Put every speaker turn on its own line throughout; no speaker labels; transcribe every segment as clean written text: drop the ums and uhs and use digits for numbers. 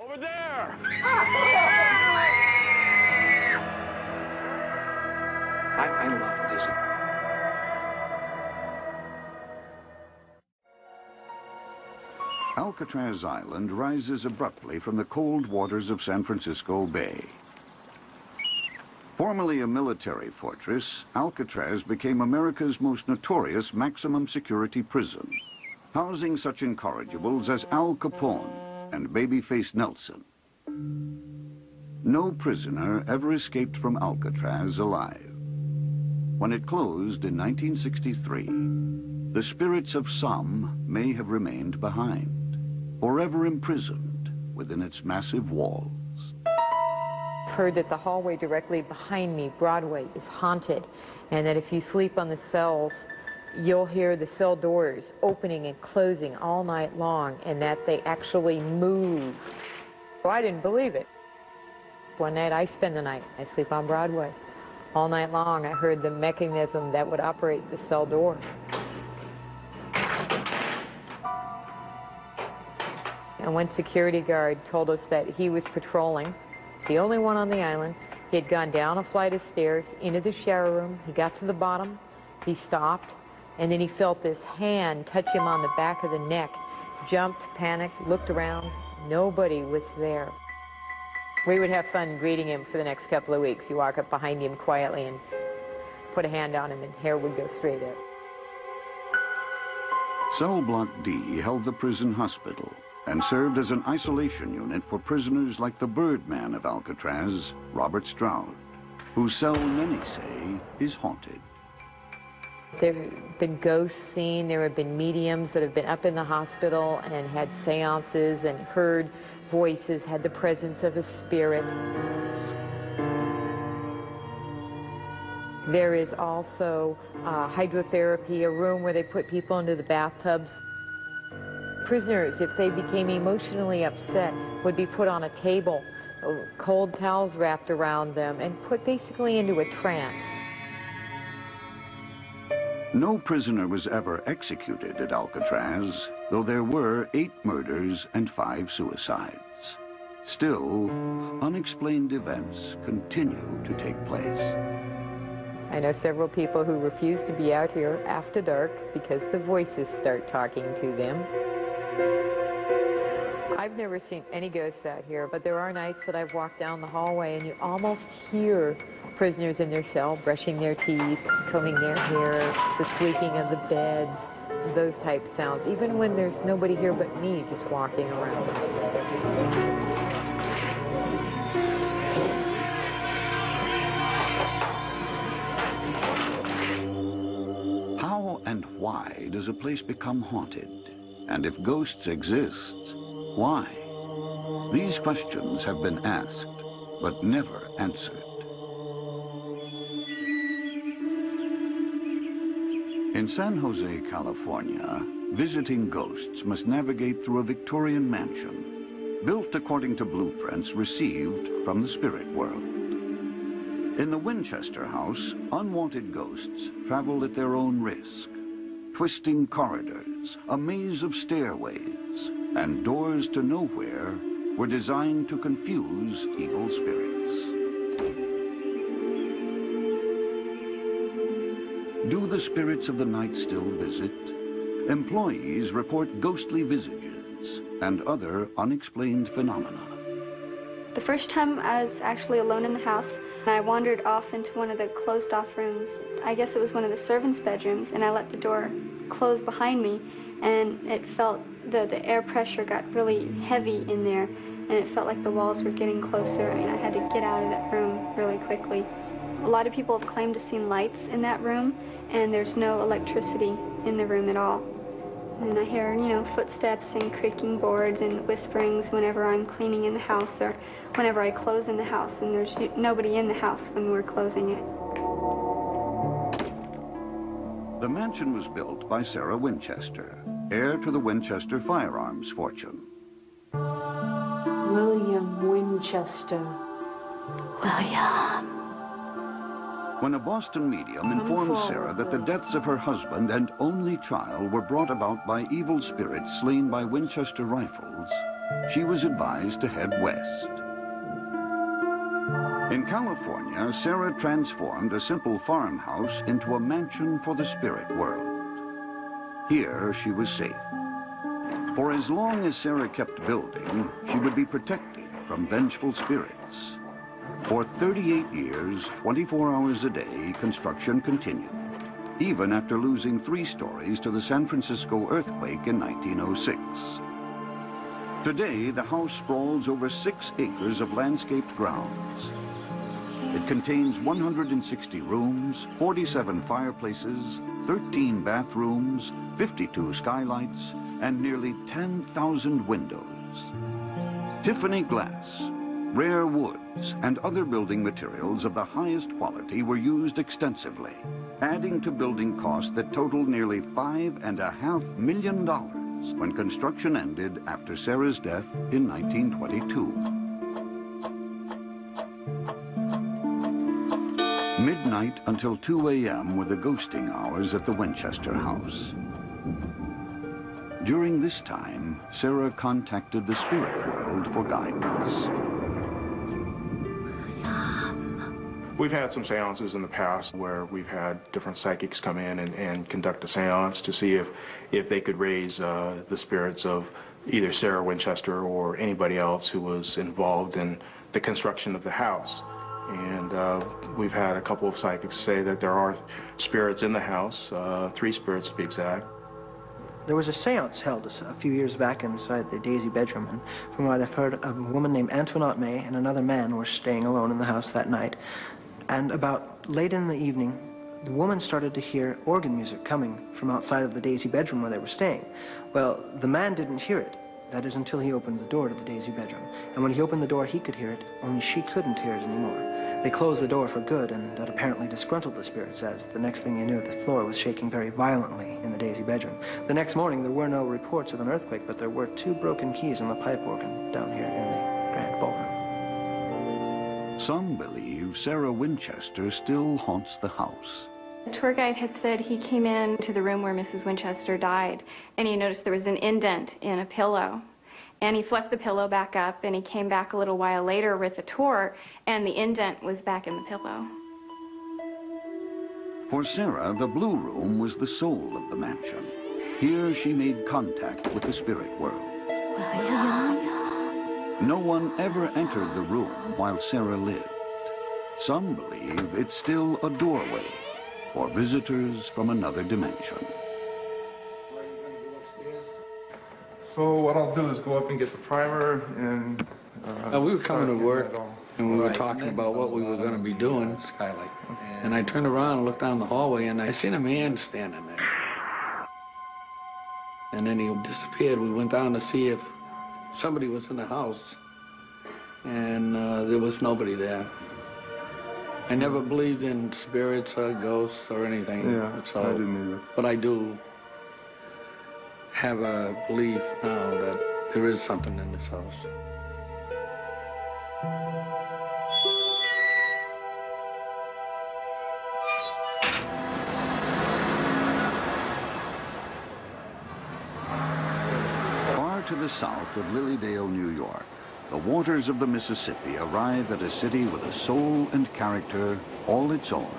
Over there!
I know what it is.
Alcatraz Island rises abruptly from the cold waters of San Francisco Bay. Formerly a military fortress, Alcatraz became America's most notorious maximum security prison, housing such incorrigibles as Al Capone and Babyface Nelson. No prisoner ever escaped from Alcatraz alive. When it closed in 1963, the spirits of some may have remained behind, forever imprisoned within its massive walls.
I've heard that the hallway directly behind me, Broadway, is haunted, and that if you sleep on the cells, you'll hear the cell doors opening and closing all night long, and that they actually move. Well, I didn't believe it. One night I spend the night, I sleep on Broadway. All night long I heard the mechanism that would operate the cell door. And one security guard told us that he was patrolling. He's the only one on the island. He had gone down a flight of stairs into the shower room. He got to the bottom, he stopped, and then he felt this hand touch him on the back of the neck. Jumped, panicked, looked around. Nobody was there. We would have fun greeting him for the next couple of weeks. You walk up behind him quietly and put a hand on him, and hair would go straight up.
Cell Block D held the prison hospital and served as an isolation unit for prisoners like the Birdman of Alcatraz, Robert Stroud, whose cell, many say, is haunted.
There have been ghosts seen, there have been mediums that have been up in the hospital and had seances and heard voices, had the presence of a spirit. There is also hydrotherapy, a room where they put people into the bathtubs. Prisoners, if they became emotionally upset, would be put on a table, cold towels wrapped around them, and put basically into a trance.
No prisoner was ever executed at Alcatraz, though there were 8 murders and 5 suicides. Still, unexplained events continue to take place.
I know several people who refuse to be out here after dark because the voices start talking to them. I've never seen any ghosts out here, but there are nights that I've walked down the hallway and you almost hear prisoners in their cell brushing their teeth, combing their hair, the squeaking of the beds, those type sounds, even when there's nobody here but me just walking around.
How and why does a place become haunted? And if ghosts exist, why? These questions have been asked, but never answered. In San Jose, California, visiting ghosts must navigate through a Victorian mansion, built according to blueprints received from the spirit world. In the Winchester house, unwanted ghosts travel at their own risk. Twisting corridors, a maze of stairways, and doors to nowhere were designed to confuse evil spirits. Do the spirits of the night still visit? Employees report ghostly visages and other unexplained phenomena.
The first time I was actually alone in the house, and I wandered off into one of the closed-off rooms. I guess it was one of the servants' bedrooms, and I let the door close behind me, and it felt the air pressure got really heavy in there, and it felt like the walls were getting closer, and I had to get out of that room really quickly. A lot of people have claimed to see lights in that room, and there's no electricity in the room at all. And I hear, you know, footsteps and creaking boards and whisperings whenever I'm cleaning in the house or whenever I close in the house, and there's nobody in the house when we're closing it.
The mansion was built by Sarah Winchester, heir to the Winchester firearms fortune.
William Winchester.
William.
When a Boston medium informed Sarah that the deaths of her husband and only child were brought about by evil spirits slain by Winchester rifles, she was advised to head west. In California, Sarah transformed a simple farmhouse into a mansion for the spirit world. Here, she was safe. For as long as Sarah kept building, she would be protected from vengeful spirits. For 38 years, 24 hours a day, construction continued, even after losing 3 stories to the San Francisco earthquake in 1906. Today, the house sprawls over 6 acres of landscaped grounds. It contains 160 rooms, 47 fireplaces, 13 bathrooms, 52 skylights, and nearly 10,000 windows. Tiffany glass, rare woods, and other building materials of the highest quality were used extensively, adding to building costs that totaled nearly $5.5 million when construction ended after Sarah's death in 1922. Midnight until 2 a.m. were the ghosting hours at the Winchester house. During this time, Sarah contacted the spirit world for guidance.
We've had some seances in the past where we've had different psychics come in and conduct a seance to see if they could raise the spirits of either Sarah Winchester or anybody else who was involved in the construction of the house. And we've had a couple of psychics say that there are spirits in the house, 3 spirits to be exact.
There was a seance held a few years back inside the Daisy bedroom, and from what I've heard, a woman named Antoinette May and another man were staying alone in the house that night. And about late in the evening, the woman started to hear organ music coming from outside of the Daisy bedroom where they were staying. Well, the man didn't hear it. That is until he opened the door to the Daisy bedroom. And when he opened the door, he could hear it, only she couldn't hear it anymore. They closed the door for good, and that apparently disgruntled the spirits, as the next thing you knew, the floor was shaking very violently in the Daisy bedroom. The next morning, there were no reports of an earthquake, but there were 2 broken keys on the pipe organ down here in the Grand Ballroom.
Some believe Sarah Winchester still haunts the house.
The tour guide had said he came in to the room where Mrs. Winchester died, and he noticed there was an indent in a pillow. And he flipped the pillow back up, and he came back a little while later with the tour, and the indent was back in the pillow.
For Sarah, the Blue Room was the soul of the mansion. Here she made contact with the spirit world. No one ever entered the room while Sarah lived. Some believe it's still a doorway for visitors from another dimension.
So what I'll do is go up and get the primer and...
we were coming to work, and we were talking about what we were going to be doing. Skylight. And I turned around and looked down the hallway, and I seen a man standing there. And then he disappeared. We went down to see if somebody was in the house, and there was nobody there. I never believed in spirits or ghosts or anything.
Yeah,
so,
I didn't either.
But I do have a belief now that there is something in this house.
Far to the south of Lilydale, New York, the waters of the Mississippi arrive at a city with a soul and character all its own.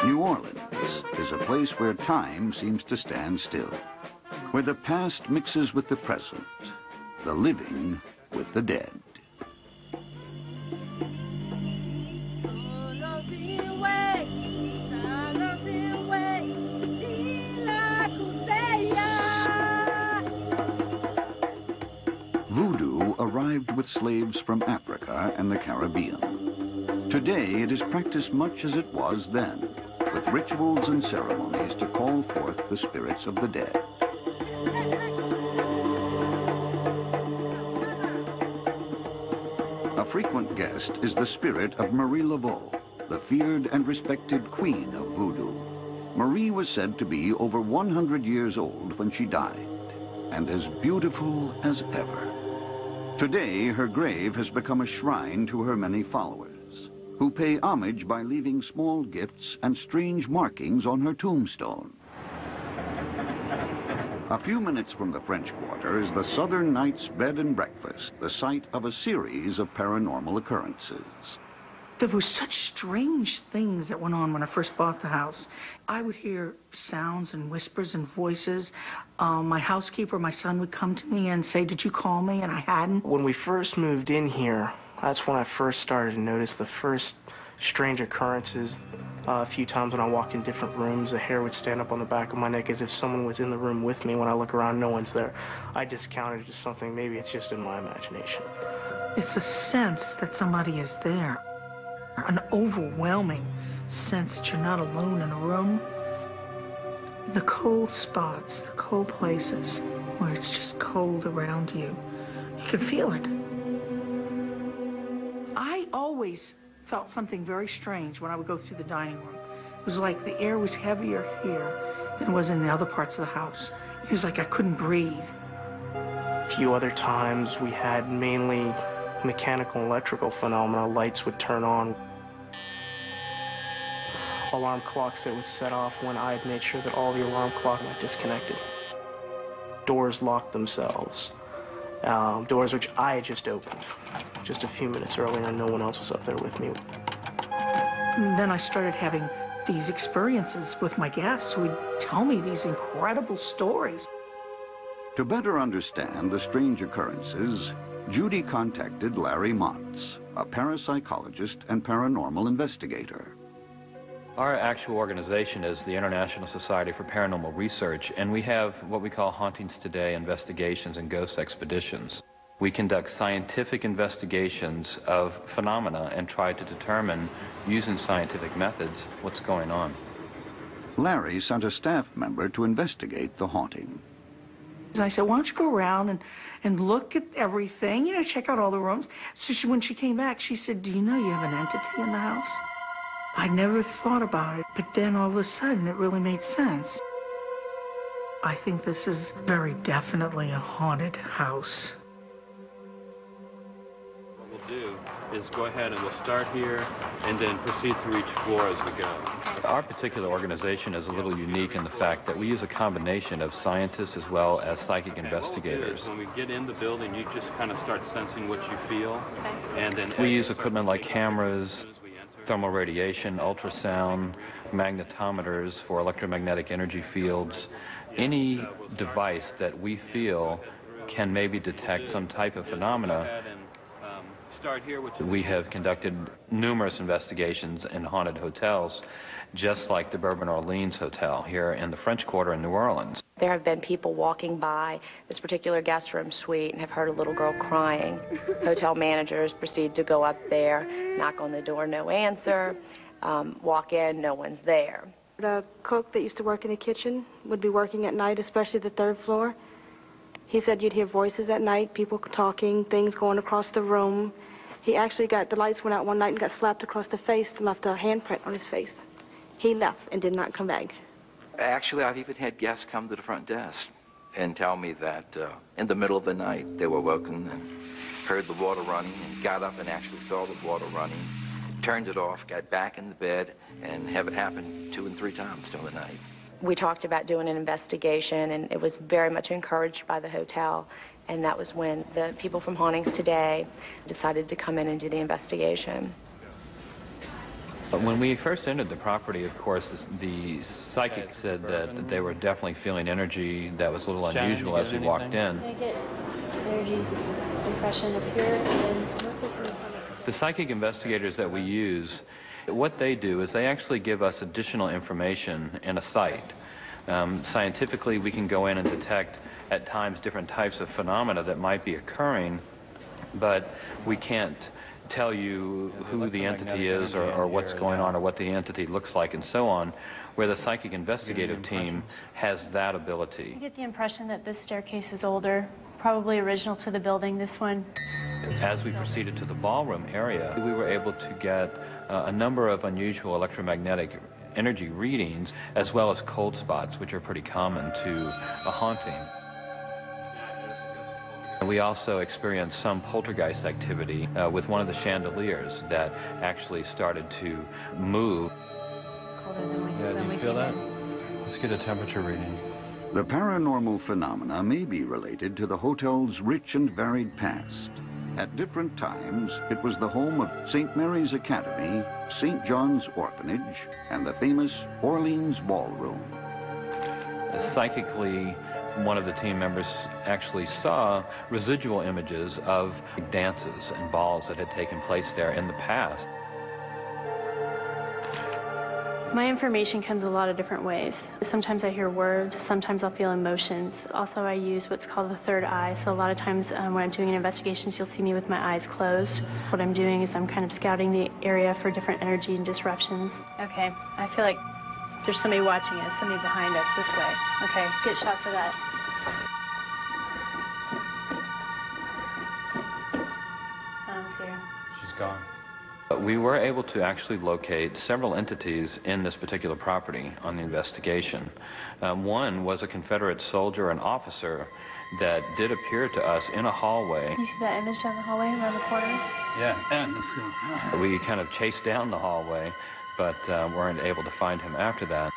New Orleans is a place where time seems to stand still, where the past mixes with the present, the living with the dead. Voodoo arrived with slaves from Africa and the Caribbean. Today, it is practiced much as it was then, with rituals and ceremonies to call forth the spirits of the dead. A frequent guest is the spirit of Marie Laveau, the feared and respected queen of voodoo. Marie was said to be over 100 years old when she died, and as beautiful as ever. Today, her grave has become a shrine to her many followers, who pay homage by leaving small gifts and strange markings on her tombstone. A few minutes from the French Quarter is the Southern Nights Bed and Breakfast, the site of a series of paranormal occurrences.
There were such strange things that went on when I first bought the house. I would hear sounds and whispers and voices. My housekeeper, my son, would come to me and say, "Did you call me?" And I hadn't.
When we first moved in here, that's when I first started to notice the first strange occurrences. A few times when I walked in different rooms, the hair would stand up on the back of my neck as if someone was in the room with me. When I look around, no one's there. I discounted it as something, maybe it's just in my imagination.
It's a sense that somebody is there. An overwhelming sense that you're not alone in a room. The cold spots, the cold places where it's just cold around you. You can feel it. I always felt something very strange when I would go through the dining room. It was like the air was heavier here than it was in the other parts of the house. It was like I couldn't breathe.
A few other times we had mainly mechanical and electrical phenomena. Lights would turn on. Alarm clocks that would set off when I had made sure that all the alarm clocks were disconnected. Doors locked themselves. Doors which I had just opened just a few minutes earlier and no one else was up there with me.
And then I started having these experiences with my guests who would tell me these incredible stories.
To better understand the strange occurrences, Judy contacted Larry Montz, a parapsychologist and paranormal investigator.
Our actual organization is the International Society for Paranormal Research, and we have what we call Hauntings Today investigations and ghost expeditions. We conduct scientific investigations of phenomena and try to determine, using scientific methods, what's going on.
Larry sent a staff member to investigate the haunting.
And I said, "Why don't you go around and look at everything, you know, check out all the rooms." So when she came back, she said, "Do you know you have an entity in the house?" I never thought about it, but then all of a sudden it really made sense. I think this is very definitely a haunted house.
What we'll do is go ahead and we'll start here and then proceed through each floor as we go.
Our particular organization is a little unique in the fact that we use a combination of scientists as well as psychic investigators.
When we get in the building, you just kind of start sensing what you feel. And then
we use equipment like cameras, thermal radiation, ultrasound, magnetometers for electromagnetic energy fields. Any device that we feel can maybe detect some type of phenomena. We have conducted numerous investigations in haunted hotels, just like the Bourbon Orleans Hotel here in the French Quarter in New Orleans.
There have been people walking by this particular guest room suite and have heard a little girl crying. Hotel managers proceed to go up there, knock on the door, no answer, walk in, no one's there.
The cook that used to work in the kitchen would be working at night, especially the third floor. He said you'd hear voices at night, people talking, things going across the room. He actually the lights went out one night and got slapped across the face and left a handprint on his face. He left and did not come back.
Actually, I've even had guests come to the front desk and tell me that in the middle of the night they were woken and heard the water running and got up and actually saw the water running, turned it off, got back in the bed, and have it happen 2 and 3 times during the night.
We talked about doing an investigation, and it was very much encouraged by the hotel, and that was when the people from Hauntings Today decided to come in and do the investigation.
But when we first entered the property, of course, the psychic said that they were definitely feeling energy that was a little unusual as we walked in.
I get energy's impression up here, and then mostly from the
The psychic investigators that we use, what they do is they actually give us additional information in a site. Scientifically, we can go in and detect at times different types of phenomena that might be occurring, but we can't tell you who the entity is or what's going on or what the entity looks like and so on, where the psychic investigative team has that ability.
I get the impression that this staircase is older, probably original to the building. This one.
As we proceeded to the ballroom area, we were able to get a number of unusual electromagnetic energy readings as well as cold spots, which are pretty common to a haunting. We also experienced some poltergeist activity with one of the chandeliers that actually started to move. Yeah, do you feel that? Let's get a temperature reading.
The paranormal phenomena may be related to the hotel's rich and varied past. At different times, it was the home of St. Mary's Academy, St. John's Orphanage, and the famous Orleans Ballroom.
Psychically, one of the team members actually saw residual images of dances and balls that had taken place there in the past.
My information comes a lot of different ways. Sometimes I hear words, sometimes I'll feel emotions. Also, I use what's called the third eye, so a lot of times when I'm doing investigations, you'll see me with my eyes closed. What I'm doing is I'm kind of scouting the area for different energy and disruptions. Okay, I feel like there's somebody watching us, somebody behind us, this way. Okay, get shots of that. I don't see her.
She's gone. We were able to actually locate several entities in this particular property on the investigation. One was a Confederate soldier and officer that did appear to us in a hallway.
You see that image down the hallway around the corner?
Yeah, and we kind of chased down the hallway, but weren't able to find him after that.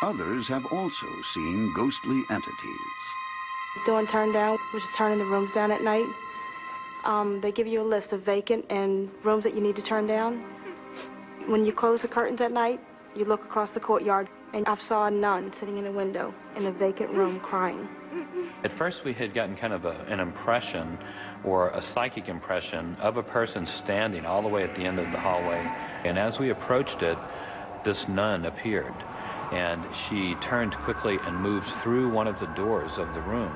Others have also seen ghostly entities.
Doing turn down, which is turning the rooms down at night. They give you a list of vacant and rooms that you need to turn down. When you close the curtains at night, you look across the courtyard, and I saw a nun sitting in a window in a vacant room crying.
At first we had gotten kind of an impression, or a psychic impression, of a person standing all the way at the end of the hallway. And as we approached it, this nun appeared. And she turned quickly and moved through one of the doors of the room.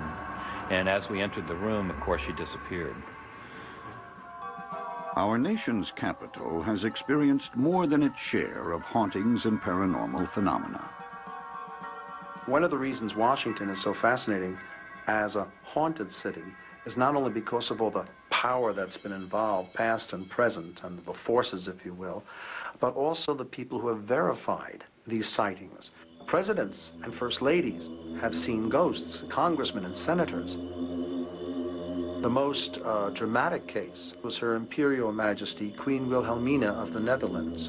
And as we entered the room, of course, she disappeared.
Our nation's capital has experienced more than its share of hauntings and paranormal phenomena.
One of the reasons Washington is so fascinating as a haunted city is not only because of all the power that's been involved, past and present, and the forces, if you will, but also the people who have verified these sightings. Presidents and first ladies have seen ghosts, congressmen and senators. The most dramatic case was Her Imperial Majesty Queen Wilhelmina of the Netherlands.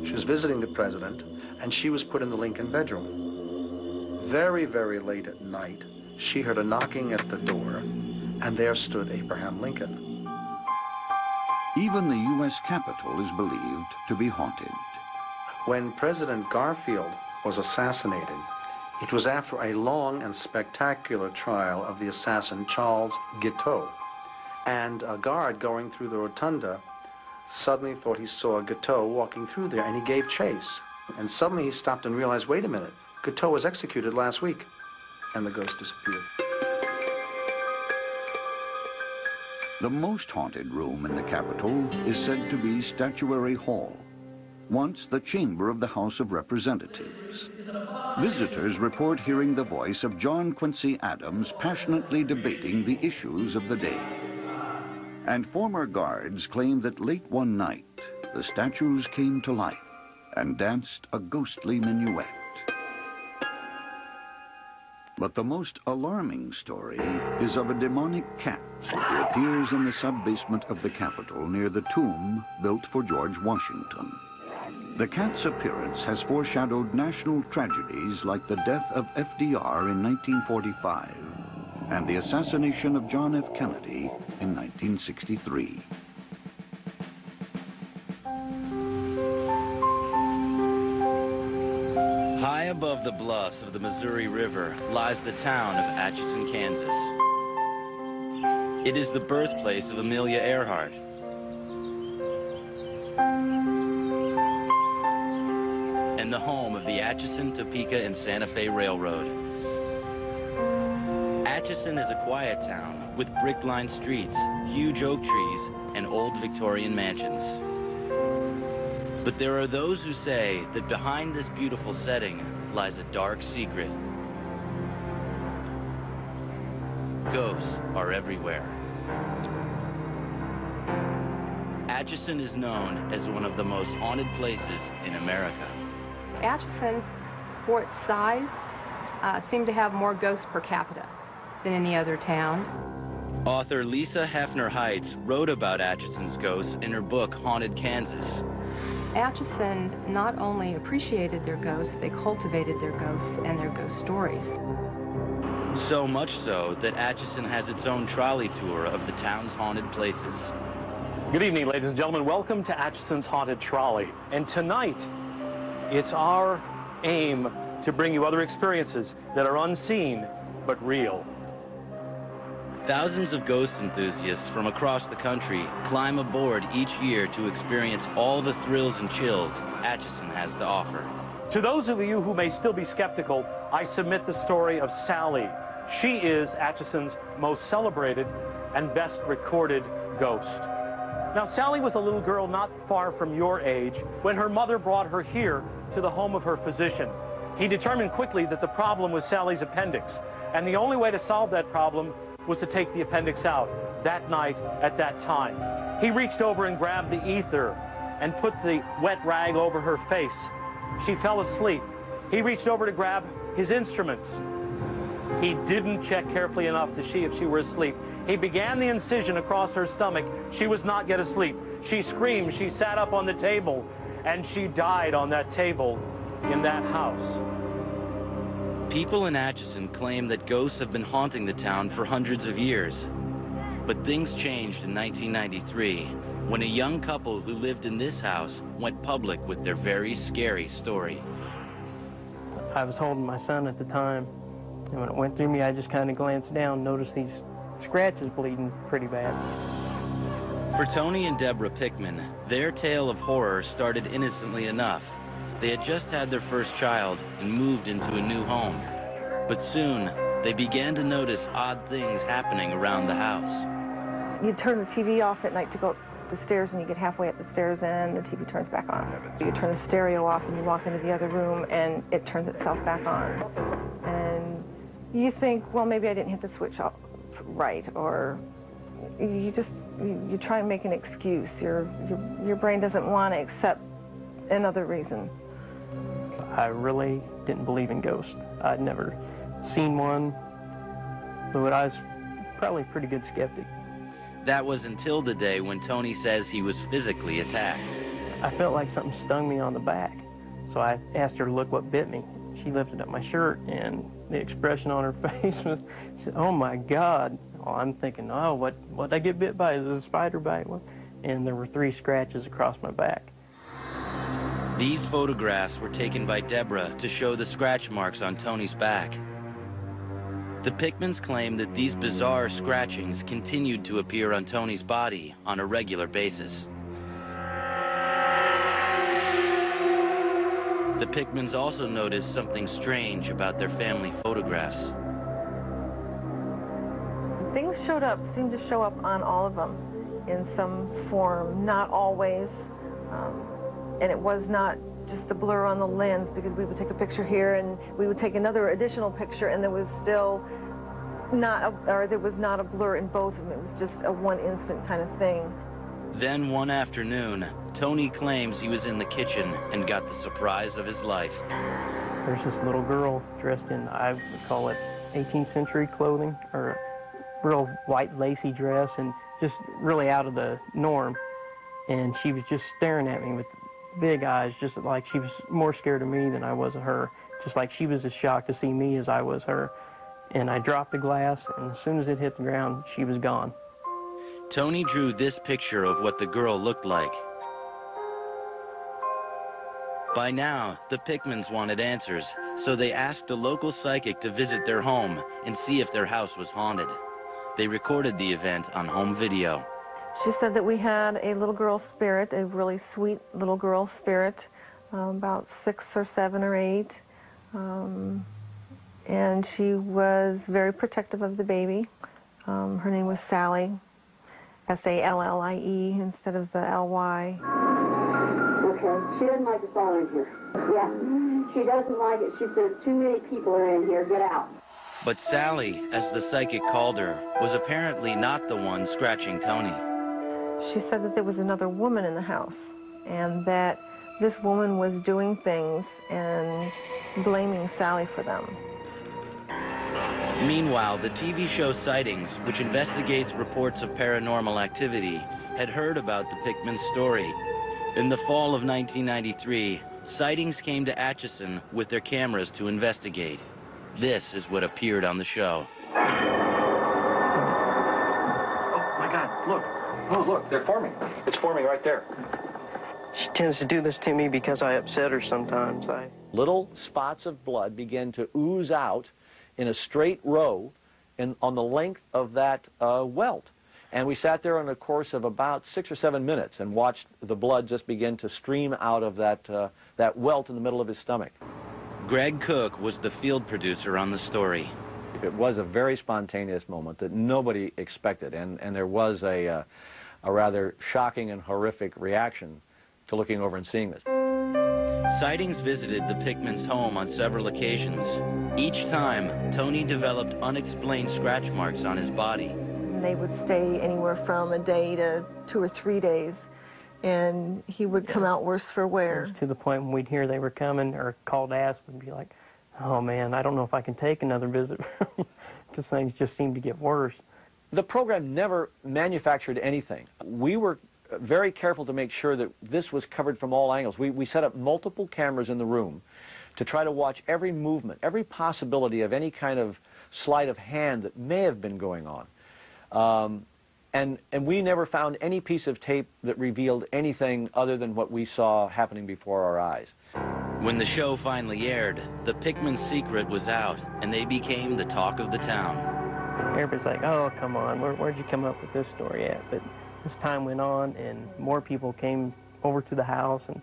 She was visiting the president, and she was put in the Lincoln bedroom. Very, very late at night, she heard a knocking at the door, and there stood Abraham Lincoln.
Even the U.S. Capitol is believed to be haunted.
When President Garfield was assassinated, it was after a long and spectacular trial of the assassin Charles Guiteau. And a guard going through the rotunda suddenly thought he saw Guiteau walking through there, and he gave chase. And suddenly he stopped and realized, wait a minute, Guiteau was executed last week. And the ghost disappeared.
The most haunted room in the Capitol is said to be Statuary Hall, once the chamber of the House of Representatives. Visitors report hearing the voice of John Quincy Adams passionately debating the issues of the day. And former guards claim that late one night, the statues came to life and danced a ghostly minuet. But the most alarming story is of a demonic cat who appears in the sub-basement of the Capitol near the tomb built for George Washington. The cat's appearance has foreshadowed national tragedies like the death of FDR in 1945 and the assassination of John F. Kennedy in 1963.
High above the bluffs of the Missouri River lies the town of Atchison, Kansas. It is the birthplace of Amelia Earhart, and the home of the Atchison, Topeka, and Santa Fe Railroad. Atchison is a quiet town with brick-lined streets, huge oak trees, and old Victorian mansions. But there are those who say that behind this beautiful setting lies a dark secret. Ghosts are everywhere. Atchison is known as one of the most haunted places in America.
Atchison, for its size, seemed to have more ghosts per capita than any other town.
Author Lisa Hefner Heights wrote about Atchison's ghosts in her book, Haunted Kansas.
Atchison not only appreciated their ghosts, they cultivated their ghosts and their ghost stories.
So much so that Atchison has its own trolley tour of the town's haunted places.
Good evening, ladies and gentlemen. Welcome to Atchison's Haunted Trolley. And tonight, it's our aim to bring you other experiences that are unseen but real.
Thousands of ghost enthusiasts from across the country climb aboard each year to experience all the thrills and chills Atchison has to offer.
To those of you who may still be skeptical, I submit the story of Sally. She is Atchison's most celebrated and best recorded ghost. Now, Sally was a little girl not far from your age when her mother brought her here to the home of her physician. He determined quickly that the problem was Sally's appendix, and the only way to solve that problem was to take the appendix out that night at that time. He reached over and grabbed the ether and put the wet rag over her face. She fell asleep. He reached over to grab his instruments. He didn't check carefully enough to see if she were asleep. He began the incision across her stomach. She was not yet asleep. She screamed. She sat up on the table, and she died on that table in that house.
People in Atchison claim that ghosts have been haunting the town for hundreds of years. But things changed in 1993 when a young couple who lived in this house went public with their very scary story.
I was holding my son at the time, and when it went through me, I just kind of glanced down, noticed these scratches bleeding pretty bad.
For Tony and Deborah Pickman, their tale of horror started innocently enough. They had just had their first child and moved into a new home. But soon, they began to notice odd things happening around the house.
You turn the TV off at night to go up the stairs, and you get halfway up the stairs and the TV turns back on. You turn the stereo off and you walk into the other room and it turns itself back on. And you think, well, maybe I didn't hit the switch off right, or you try and make an excuse. Your brain doesn't want to accept another reason.
I really didn't believe in ghosts. I'd never seen one, but I was probably a pretty good skeptic.
That was until the day when Tony says he was physically attacked.
I felt like something stung me on the back, so I asked her to look what bit me. She lifted up my shirt, and the expression on her face was, she said, "Oh my God." Well, I'm thinking, oh, what did I get bit by? Is it a spider bite? And there were 3 scratches across my back.
These photographs were taken by Deborah to show the scratch marks on Tony's back. The Pickmans claim that these bizarre scratchings continued to appear on Tony's body on a regular basis. The Pickmans also noticed something strange about their family photographs.
Things seemed to show up on all of them in some form, not always. And it was not just a blur on the lens, because we would take a picture here and we would take another additional picture, and there was still not a blur in both of them. It was just a one instant kind of thing.
Then one afternoon, Tony claims he was in the kitchen and got the surprise of his life.
There's this little girl dressed in, I would call it 18th century clothing, or a real white lacy dress, and just really out of the norm. And she was just staring at me with big eyes, just like she was more scared of me than I was of her, just like she was as shocked to see me as I was her. And I dropped the glass, and as soon as it hit the ground, she was gone.
Tony drew this picture of what the girl looked like. By now, the Pickmans wanted answers, so they asked a local psychic to visit their home and see if their house was haunted. They recorded the event on home video.
She said that we had a little girl spirit, a really sweet little girl spirit, about 6 or 7 or 8. And she was very protective of the baby. Her name was Sally, S-A-L-L-I-E instead of the L-Y.
Okay, she doesn't like us all in here. Yeah, she doesn't like it. She says, too many people are in here, get out.
But Sally, as the psychic called her, was apparently not the one scratching Tony.
She said that there was another woman in the house, and that this woman was doing things and blaming Sally for them.
Meanwhile, the TV show Sightings, which investigates reports of paranormal activity, had heard about the Pickman story. In the fall of 1993, sightings came to Atchison with their cameras to investigate. This is what appeared on the show.
Oh, my God, look. Oh, look, they're forming. It's forming right there.
She tends to do this to me because I upset her sometimes.
Little spots of blood begin to ooze out in a straight row on the length of that welt. And we sat there in a course of about 6 or 7 minutes and watched the blood just begin to stream out of that welt in the middle of his stomach.
Greg Cook was the field producer on the story.
It was a very spontaneous moment that nobody expected, and there was a rather shocking and horrific reaction to looking over and seeing this.
Sightings visited the Pickmans' home on several occasions. Each time, Tony developed unexplained scratch marks on his body.
They would stay anywhere from a day to 2 or 3 days, and he would come out worse for wear.
To the point when we'd hear they were coming or called to ask, we'd be like, oh man, I don't know if I can take another visit because things just seem to get worse.
The program never manufactured anything. We were very careful to make sure that this was covered from all angles. We set up multiple cameras in the room to try to watch every movement, every possibility of any kind of sleight of hand that may have been going on. And we never found any piece of tape that revealed anything other than what we saw happening before our eyes.
When the show finally aired, the Pickmans' secret was out, and they became the talk of the town.
Everybody's like, oh, come on, where'd you come up with this story at? But as time went on and more people came over to the house and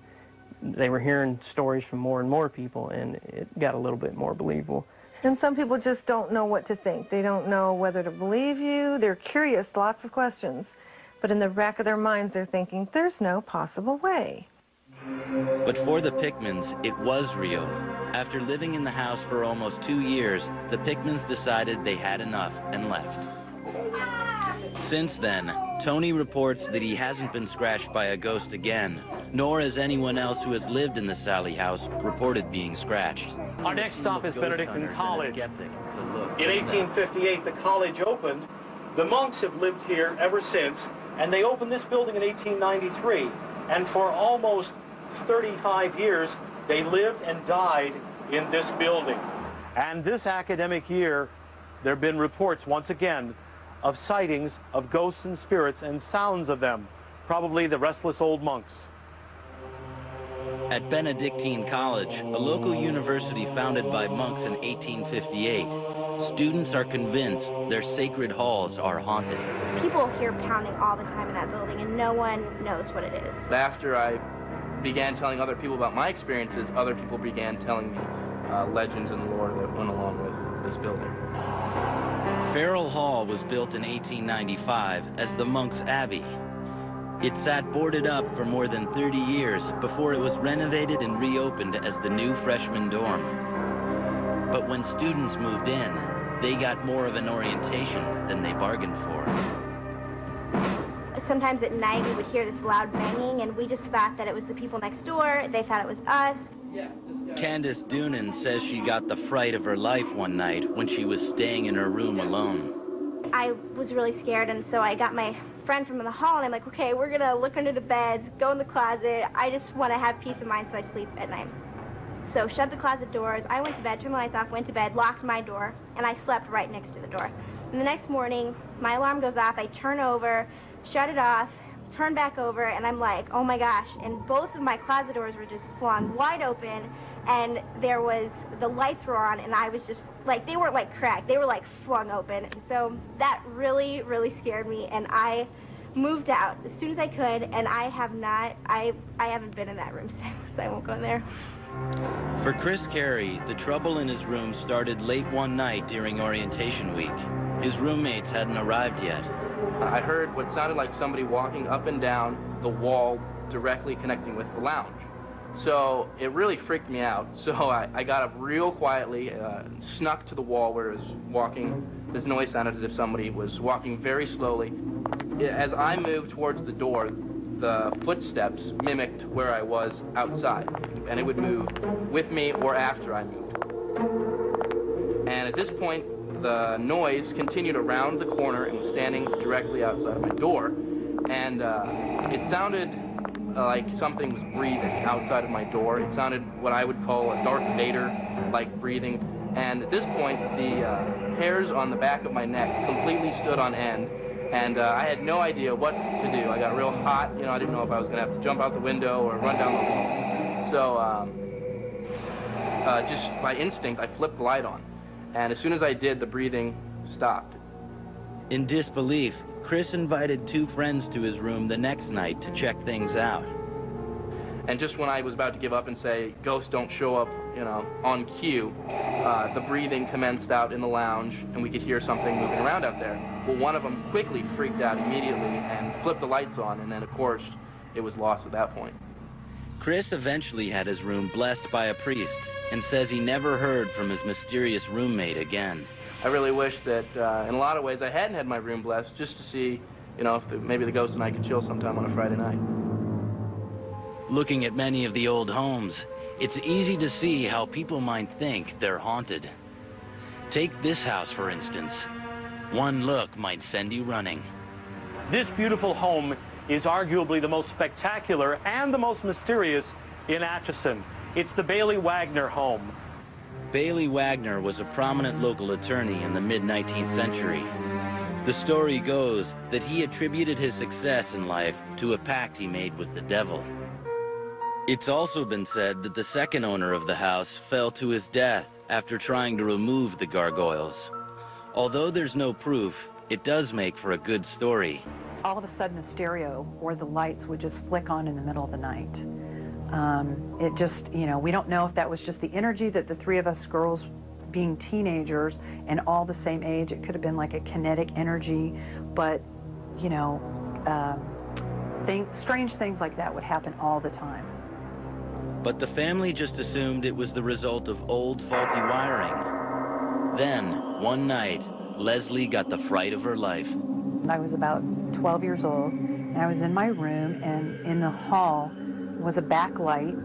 they were hearing stories from more and more people, and it got a little bit more believable.
And some people just don't know what to think. They don't know whether to believe you. They're curious, lots of questions. But in the back of their minds, they're thinking, there's no possible way.
But for the Pickmans, it was real. After living in the house for almost 2 years, the Pickmans decided they had enough and left. Since then, Tony reports that he hasn't been scratched by a ghost again, nor has anyone else who has lived in the Sally house reported being scratched.
Our next stop is Benedictine College. In 1858, the college opened. The monks have lived here ever since, and they opened this building in 1893. And for almost 35 years, they lived and died in this building. And this academic year, there have been reports, once again, of sightings of ghosts and spirits and sounds of them, probably the restless old monks.
At Benedictine College, a local university founded by monks in 1858, students are convinced their sacred halls are haunted.
People hear pounding all the time in that building, and no one knows what it is.
After I began telling other people about my experiences, other people began telling me legends and lore that went along with this building.
Farrell Hall was built in 1895 as the Monks' Abbey. It sat boarded up for more than 30 years before it was renovated and reopened as the new freshman dorm. But when students moved in, they got more of an orientation than they bargained for.
Sometimes at night we would hear this loud banging, and we just thought that it was the people next door. They thought it was us.
Candace Doonan says she got the fright of her life one night when she was staying in her room alone.
I was really scared, and so I got my friend from the hall, and I'm like, okay, we're gonna look under the beds, go in the closet. I just want to have peace of mind so I sleep at night. So shut the closet doors. I went to bed, turned the lights off, went to bed, locked my door, and I slept right next to the door. And the next morning, my alarm goes off. I turn over, shut it off, turn back over, and I'm like, oh my gosh. And both of my closet doors were just flung wide open, and the lights were on, and I was just like, they weren't like cracked, they were like flung open. And so that really, really scared me, and I moved out as soon as I could, and I haven't been in that room since. I won't go in there.
For Chris Carey, the trouble in his room started late one night during orientation week. His roommates hadn't arrived yet.
I heard what sounded like somebody walking up and down the wall directly connecting with the lounge. So it really freaked me out. So I got up real quietly, snuck to the wall where it was walking. This noise sounded as if somebody was walking very slowly. As I moved towards the door, the footsteps mimicked where I was outside, and it would move with me or after I moved. And at this point, the noise continued around the corner and was standing directly outside of my door. And it sounded like something was breathing outside of my door. It sounded what I would call a Darth Vader-like breathing. And at this point, the hairs on the back of my neck completely stood on end. And I had no idea what to do. I got real hot. You know, I didn't know if I was going to have to jump out the window or run down the hall. So just by instinct, I flipped the light on. And as soon as I did, the breathing stopped.
In disbelief, Chris invited two friends to his room the next night to check things out.
And just when I was about to give up and say, ghosts don't show up, you know, on cue, the breathing commenced out in the lounge, and we could hear something moving around out there. Well, one of them quickly freaked out immediately and flipped the lights on, and then, of course, it was lost at that point.
Chris eventually had his room blessed by a priest and says he never heard from his mysterious roommate again.
I really wish that, in a lot of ways, I hadn't had my room blessed, just to see, you know, if maybe the ghost and I could chill sometime on a Friday night.
Looking at many of the old homes, it's easy to see how people might think they're haunted. Take this house, for instance. One look might send you running.
This beautiful home is arguably the most spectacular and the most mysterious in Atchison. It's the Bailey Wagner home.
Bailey Wagner was a prominent local attorney in the mid-19th century. The story goes that he attributed his success in life to a pact he made with the devil. It's also been said that the second owner of the house fell to his death after trying to remove the gargoyles. Although there's no proof, it does make for a good story.
All of a sudden the stereo or the lights would just flick on in the middle of the night. It just, you know, we don't know if that was just the energy that the three of us girls, being teenagers and all the same age, it could have been like a kinetic energy, but, you know, strange things like that would happen all the time.
But the family just assumed it was the result of old, faulty wiring. Then, one night, Leslie got the fright of her life.
I was about 12 years old, and I was in my room, and in the hall was a backlight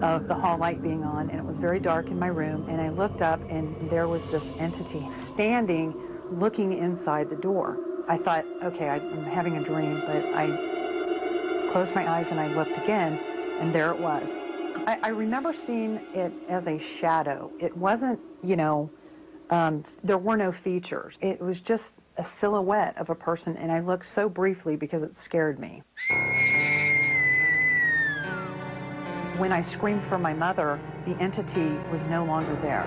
of the hall light being on, and it was very dark in my room, and I looked up, and there was this entity standing, looking inside the door. I thought, okay, I'm having a dream, but I closed my eyes and I looked again, and there it was. I remember seeing it as a shadow. It wasn't, you know, there were no features. It was just a silhouette of a person, and I looked so briefly because it scared me. When I screamed for my mother, the entity was no longer there.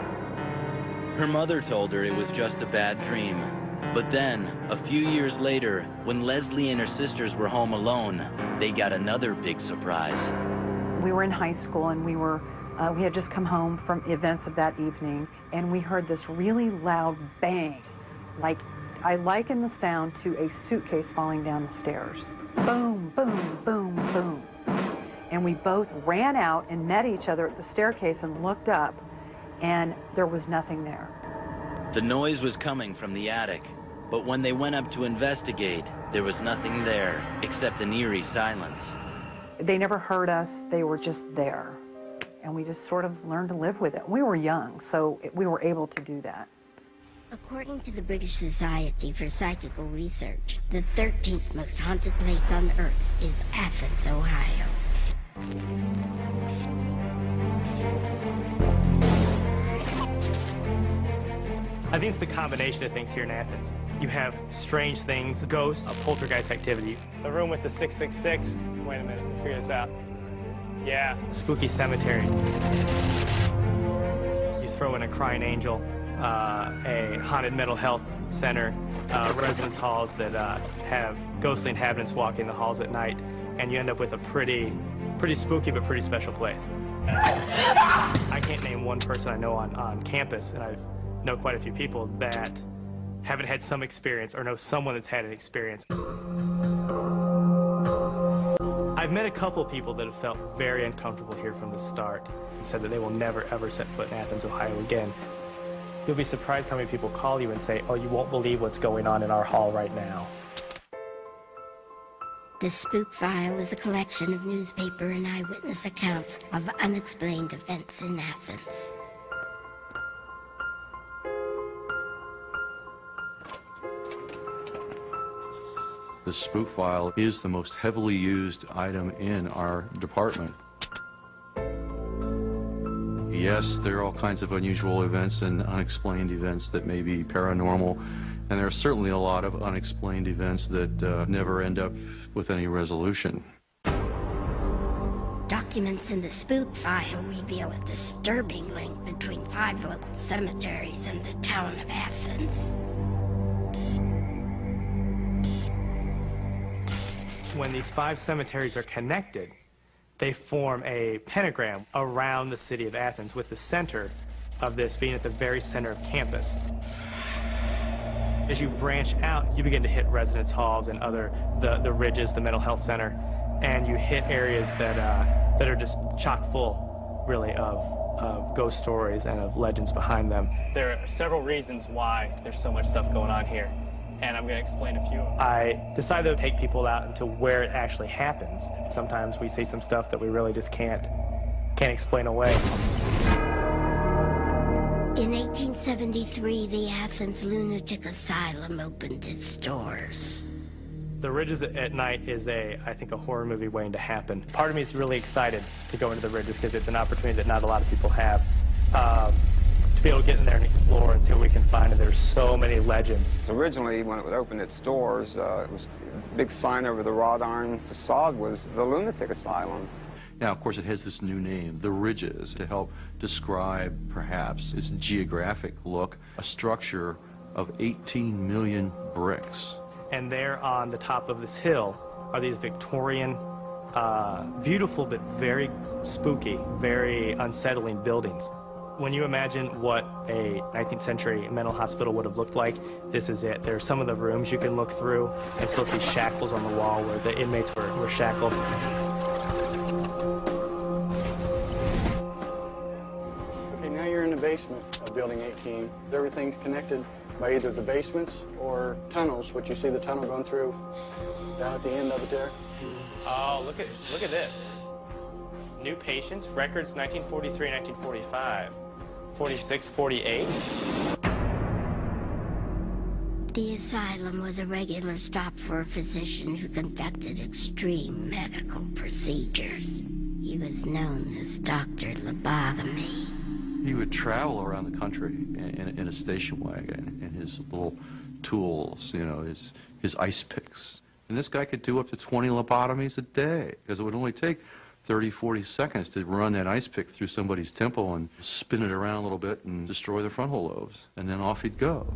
Her mother told her it was just a bad dream. But then, a few years later, when Leslie and her sisters were home alone, they got another big surprise.
We were in high school, and we had just come home from events of that evening, and we heard this really loud bang. Like, I liken the sound to a suitcase falling down the stairs. Boom, boom, boom, boom. And we both ran out and met each other at the staircase and looked up, and there was nothing there.
The noise was coming from the attic, but when they went up to investigate, there was nothing there except an eerie silence.
They never heard us, they were just there. And we just sort of learned to live with it. We were young, so we were able to do that.
According to the British Society for Psychical Research, the 13th most haunted place on Earth is Athens, Ohio.
I think it's the combination of things here in Athens. You have strange things, ghosts, poltergeist activity. The room with the 666, wait a minute, we'll figure this out. Yeah, spooky cemetery. You throw in a crying angel, a haunted mental health center, residence halls that have ghostly inhabitants walking the halls at night, and you end up with a pretty spooky but pretty special place. I can't name one person I know on campus, and I know quite a few people that haven't had some experience or know someone that's had an experience. I've met a couple people that have felt very uncomfortable here from the start and said that they will never ever set foot in Athens, Ohio again. You'll be surprised how many people call you and say, oh, you won't believe what's going on in our hall right now.
The Spook File is a collection of newspaper and eyewitness accounts of unexplained events in Athens.
The spook file is the most heavily used item in our department. Yes, there are all kinds of unusual events and unexplained events that may be paranormal, and there are certainly a lot of unexplained events that never end up with any resolution.
Documents in the spook file reveal a disturbing link between 5 local cemeteries and the town of Athens.
When these 5 cemeteries are connected, they form a pentagram around the city of Athens, with the center of this being at the very center of campus. As you branch out, you begin to hit residence halls and the ridges, the mental health center, and you hit areas that are just chock full, really, of ghost stories and of legends behind them.
There are several reasons why there's so much stuff going on here, and I'm going to explain a few of them.
I decided to take people out into where it actually happens. Sometimes we see some stuff that we really just can't explain away.
In 1873, the Athens Lunatic Asylum opened its doors.
The Ridges at night is, I think, a horror movie waiting to happen. Part of me is really excited to go into the Ridges because it's an opportunity that not a lot of people have. To be able to get in there and explore and see what we can find, and there's so many legends.
Originally, when it opened its doors, it was a big sign over the wrought iron facade was the Lunatic Asylum.
Now, of course, it has this new name, the Ridges, to help describe, perhaps, its geographic look, a structure of 18 million bricks.
And there on the top of this hill are these Victorian, beautiful but very spooky, very unsettling buildings. When you imagine what a 19th century mental hospital would have looked like, this is it. There are some of the rooms you can look through and still see shackles on the wall where the inmates were shackled.
Okay, now you're in the basement of Building 18. Everything's connected by either the basements or tunnels, which you see the tunnel going through down at the end of it there.
Oh, look at this. New patients, records 1943, 1945, 46, 48.
The asylum was a regular stop for a physician who conducted extreme medical procedures. He was known as Dr. Lobotomy.
He would travel around the country in a station wagon and his little tools, you know, his ice picks. And this guy could do up to 20 lobotomies a day, because it would only take 30, 40 seconds to run that ice pick through somebody's temple and spin it around a little bit and destroy the frontal lobes. And then off he'd go.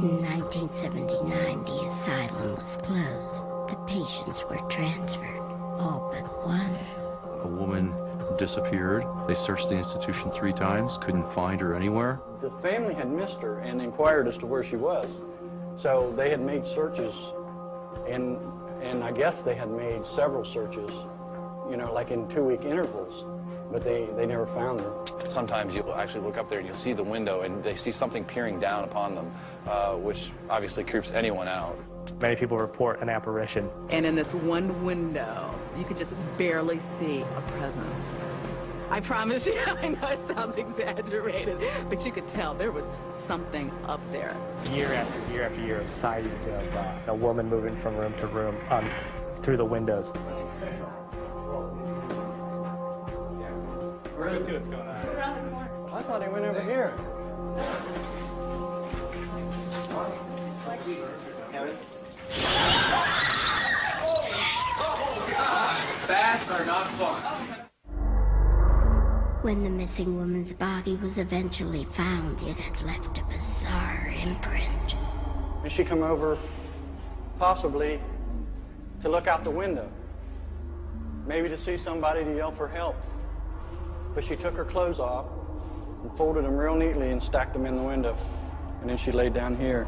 In 1979, the asylum was closed. The patients were transferred, all but one.
A woman disappeared. They searched the institution 3 times, couldn't find her anywhere.
The family had missed her and inquired as to where she was. So they had made searches, and I guess they had made several searches, you know, like in 2-week intervals, but they never found her.
Sometimes you'll actually look up there and you'll see the window and they see something peering down upon them, which obviously creeps anyone out.
Many people report an apparition.
And in this one window, you could just barely see a presence. I promise you, I know it sounds exaggerated, but you could tell there was something up there.
Year after year after year of sightings of a woman moving from room to room through the windows. Let's go see what's going on.
It's around the corner.
I thought he went over here.
Bats are not fun.
When the missing woman's body was eventually found, it had left a bizarre imprint.
And she come over, possibly, to look out the window. Maybe to see somebody to yell for help. But she took her clothes off and folded them real neatly and stacked them in the window. And then she laid down here.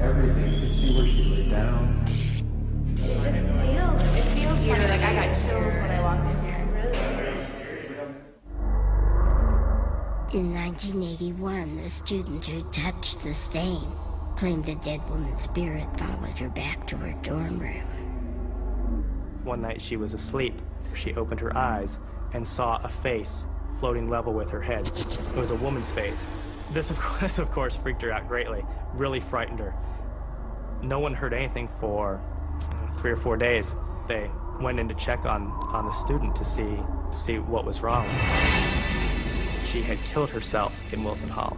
Everything. You can see where she laid down.
It feels funny. Like I got chills when I walked in here. Really?
In 1981, a student who touched the stain claimed the dead woman's spirit followed her back to her dorm room.
One night she was asleep. She opened her eyes and saw a face floating level with her head. It was a woman's face. This, of course, freaked her out greatly, really frightened her. No one heard anything for 3 or 4 days. They went in to check on the student to see what was wrong. She had killed herself in Wilson Hall.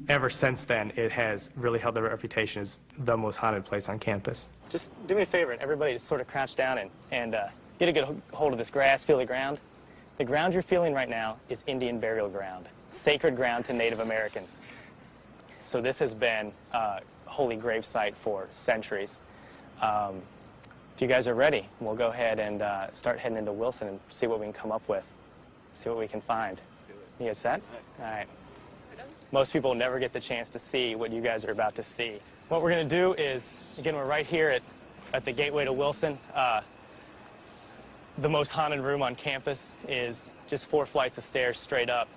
Ever since then, it has really held the reputation as the most haunted place on campus.
Just do me a favor, and everybody just sort of crouch down and get a good hold of this grass, feel the ground. The ground you're feeling right now is Indian burial ground, sacred ground to Native Americans. So this has been a holy grave site for centuries. If you guys are ready, we'll go ahead and start heading into Wilson and see what we can come up with, see what we can find. You guys set? All right. Most people never get the chance to see what you guys are about to see. What we're going to do is, again, we're right here at the gateway to Wilson. The most haunted room on campus is just 4 flights of stairs straight up.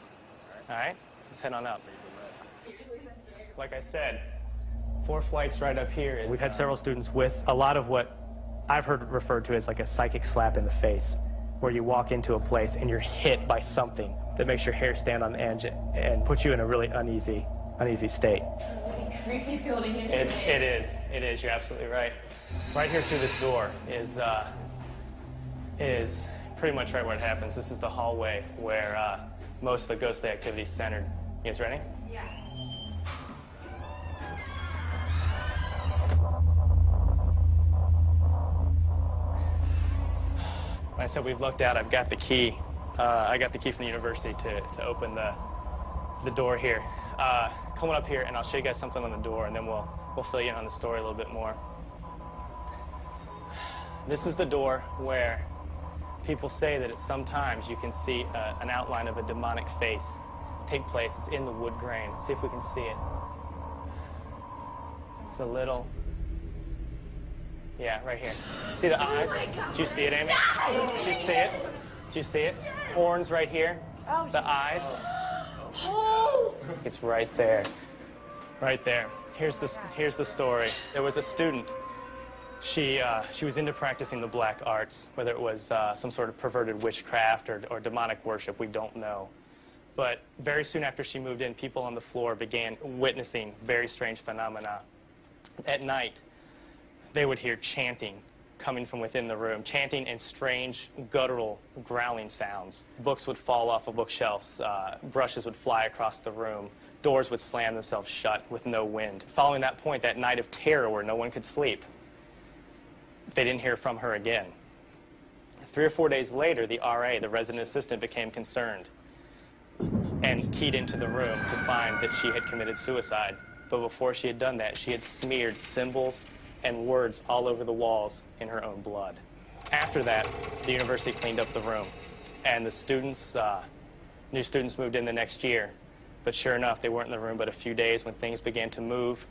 All right? Let's head on up. Like I said, 4 flights right up here. We've had several students with a lot of what I've heard referred to as like a psychic slap in the face, where you walk into a place and you're hit by something that makes your hair stand on edge and puts you in a really uneasy state.
Creepy building.
It is. You're absolutely right. Right here through this door is pretty much right where it happens. This is the hallway where most of the ghostly activity is centered. You guys ready?
Yeah.
Like I said, we've looked out. I've got the key. I got the key from the university to open the door here. Coming up here, and I'll show you guys something on the door, and then we'll fill you in on the story a little bit more. This is the door where people say that sometimes you can see an outline of a demonic face take place. It's in the wood grain. Let's see if we can see it. It's a little... Yeah, right here. See the eyes? Did you see it, Amy? Did you see it? Did you see it? Horns right here. The eyes. It's right there. Right there. Here's the story. There was a student. She was into practicing the black arts, whether it was some sort of perverted witchcraft or demonic worship, we don't know. But very soon after she moved in, people on the floor began witnessing very strange phenomena. At night, they would hear chanting coming from within the room, chanting and strange guttural growling sounds. Books would fall off of bookshelves, brushes would fly across the room, doors would slam themselves shut with no wind. Following that point, that night of terror where no one could sleep, they didn't hear from her again. 3 or 4 days later, the RA, the resident assistant, became concerned and keyed into the room to find that she had committed suicide. But before she had done that, she had smeared symbols and words all over the walls in her own blood. After that, the university cleaned up the room, and the students, new students moved in the next year. But sure enough, they weren't in the room but a few days when things began to move.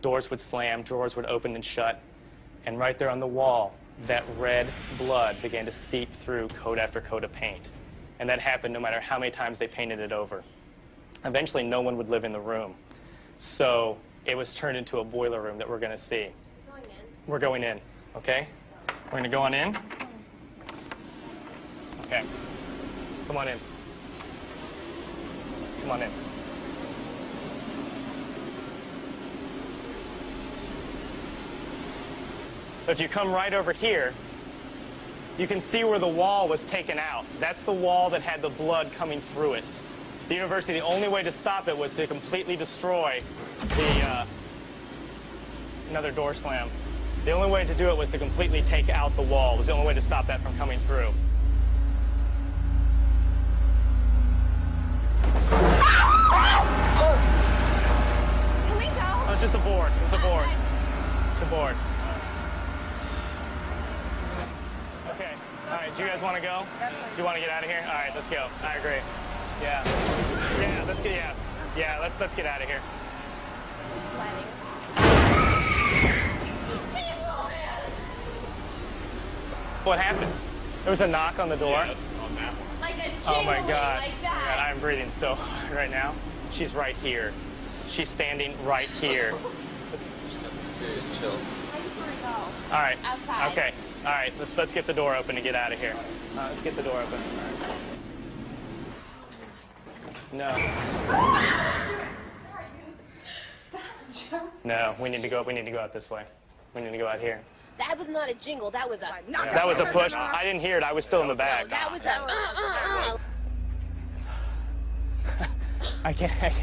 Doors would slam, drawers would open and shut, and right there on the wall, that red blood began to seep through coat after coat of paint. And that happened no matter how many times they painted it over. Eventually, no one would live in the room. So it was turned into a boiler room that we're going to see. We're going in, okay? We're going to go on in. Okay. Come on in. Come on in. So if you come right over here, you can see where the wall was taken out. That's the wall that had the blood coming through it. The university, the only way to stop it was to completely destroy the, another door slam. The only way to do it was to completely take out the wall. It was the only way to stop that from coming through.
Can we go?
Oh, it's just a board. It's a board. It's a board. Okay. All right. Do you guys want to go? Do you want to get out of here? All right. Let's go. I agree. Yeah. Yeah. Let's get. Yeah. Yeah. Let's get out of here. What happened? There was a knock on the door.
Yes, on that one. Like a
oh my
jingling,
God.
like that.
Yeah, I'm breathing so hard right now. She's right here. She's standing right here.
Got some serious chills.
All right.
Outside.
Okay. All right. Let's get the door open and get out of here. Let's get the door open. No. No. We need to go. We need to go out this way. We need to go out here.
That was not a jingle. That was a.
That was a push. I didn't hear it. I was still in the back.
That was a.
I can't.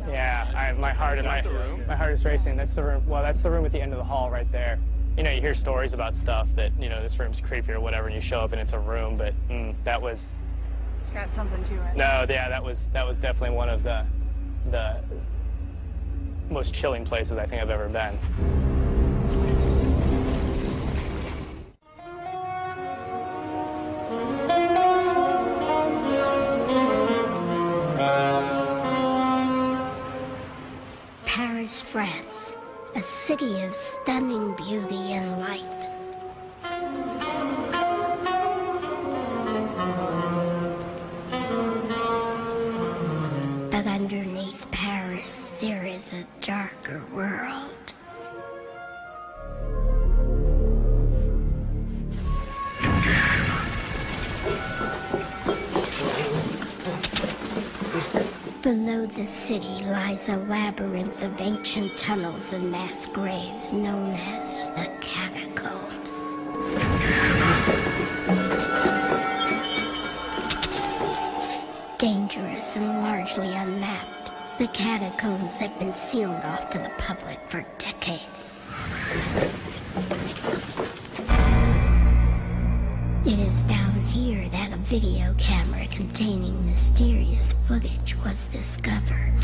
Yeah, my heart is racing. That's the room. Well, that's the room at the end of the hall right there. You know, you hear stories about stuff that, you know, this room's creepy or whatever, and you show up and it's a room, but that was.
It's got something to it.
No, yeah, that was definitely one of the most chilling places I think I've ever been.
Paris, France, a city of stunning beauty and light. But underneath Paris, there is a darker world. Below the city lies a labyrinth of ancient tunnels and mass graves known as the catacombs. Dangerous and largely unmapped, the catacombs have been sealed off to the public for decades. It is down here that a video camera containing mysterious footage was discovered.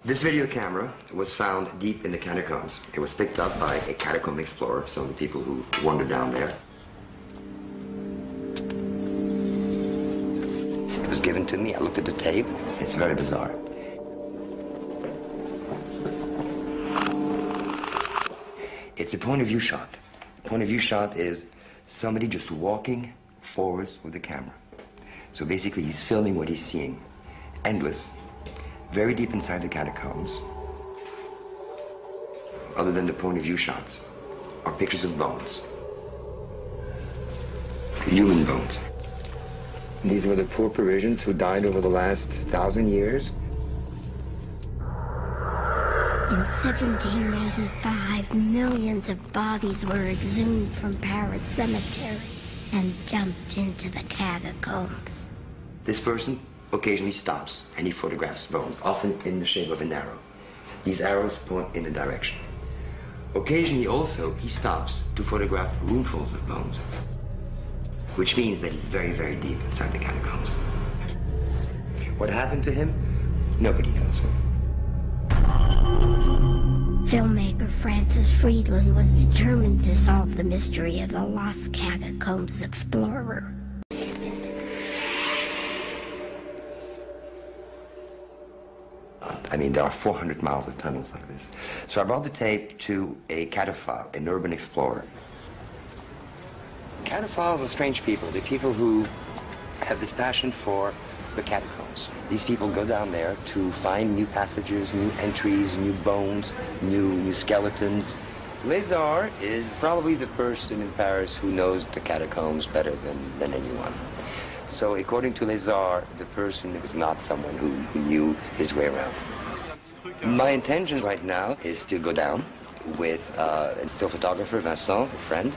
This video camera was found deep in the catacombs. It was picked up by a catacomb explorer, some of the people who wandered down there. It was given to me. I looked at the tape. It's very bizarre. It's a point of view shot. Point of view shot is somebody just walking forwards with the camera. So basically he's filming what he's seeing. Endless. Very deep inside the catacombs. Other than the point of view shots are pictures of bones. Human bones. These were the poor Parisians who died over the last 1,000 years.
In 1785, millions of bodies were exhumed from Paris cemeteries and dumped into the catacombs.
This person occasionally stops and he photographs bones, often in the shape of an arrow. These arrows point in a direction. Occasionally also, he stops to photograph roomfuls of bones, which means that he's very, very deep inside the catacombs. What happened to him? Nobody knows.
Filmmaker Francis Friedland was determined to solve the mystery of the lost catacombs explorer.
I mean, there are 400 miles of tunnels like this. So I brought the tape to a cataphile, an urban explorer. Cataphiles are strange people. They're people who have this passion for the catacombs. These people go down there to find new passages, new entries, new bones, new skeletons. Lézard is probably the person in Paris who knows the catacombs better than anyone. So according to Lézard, the person is not someone who knew his way around. My intention right now is to go down with a still photographer, Vincent, a friend.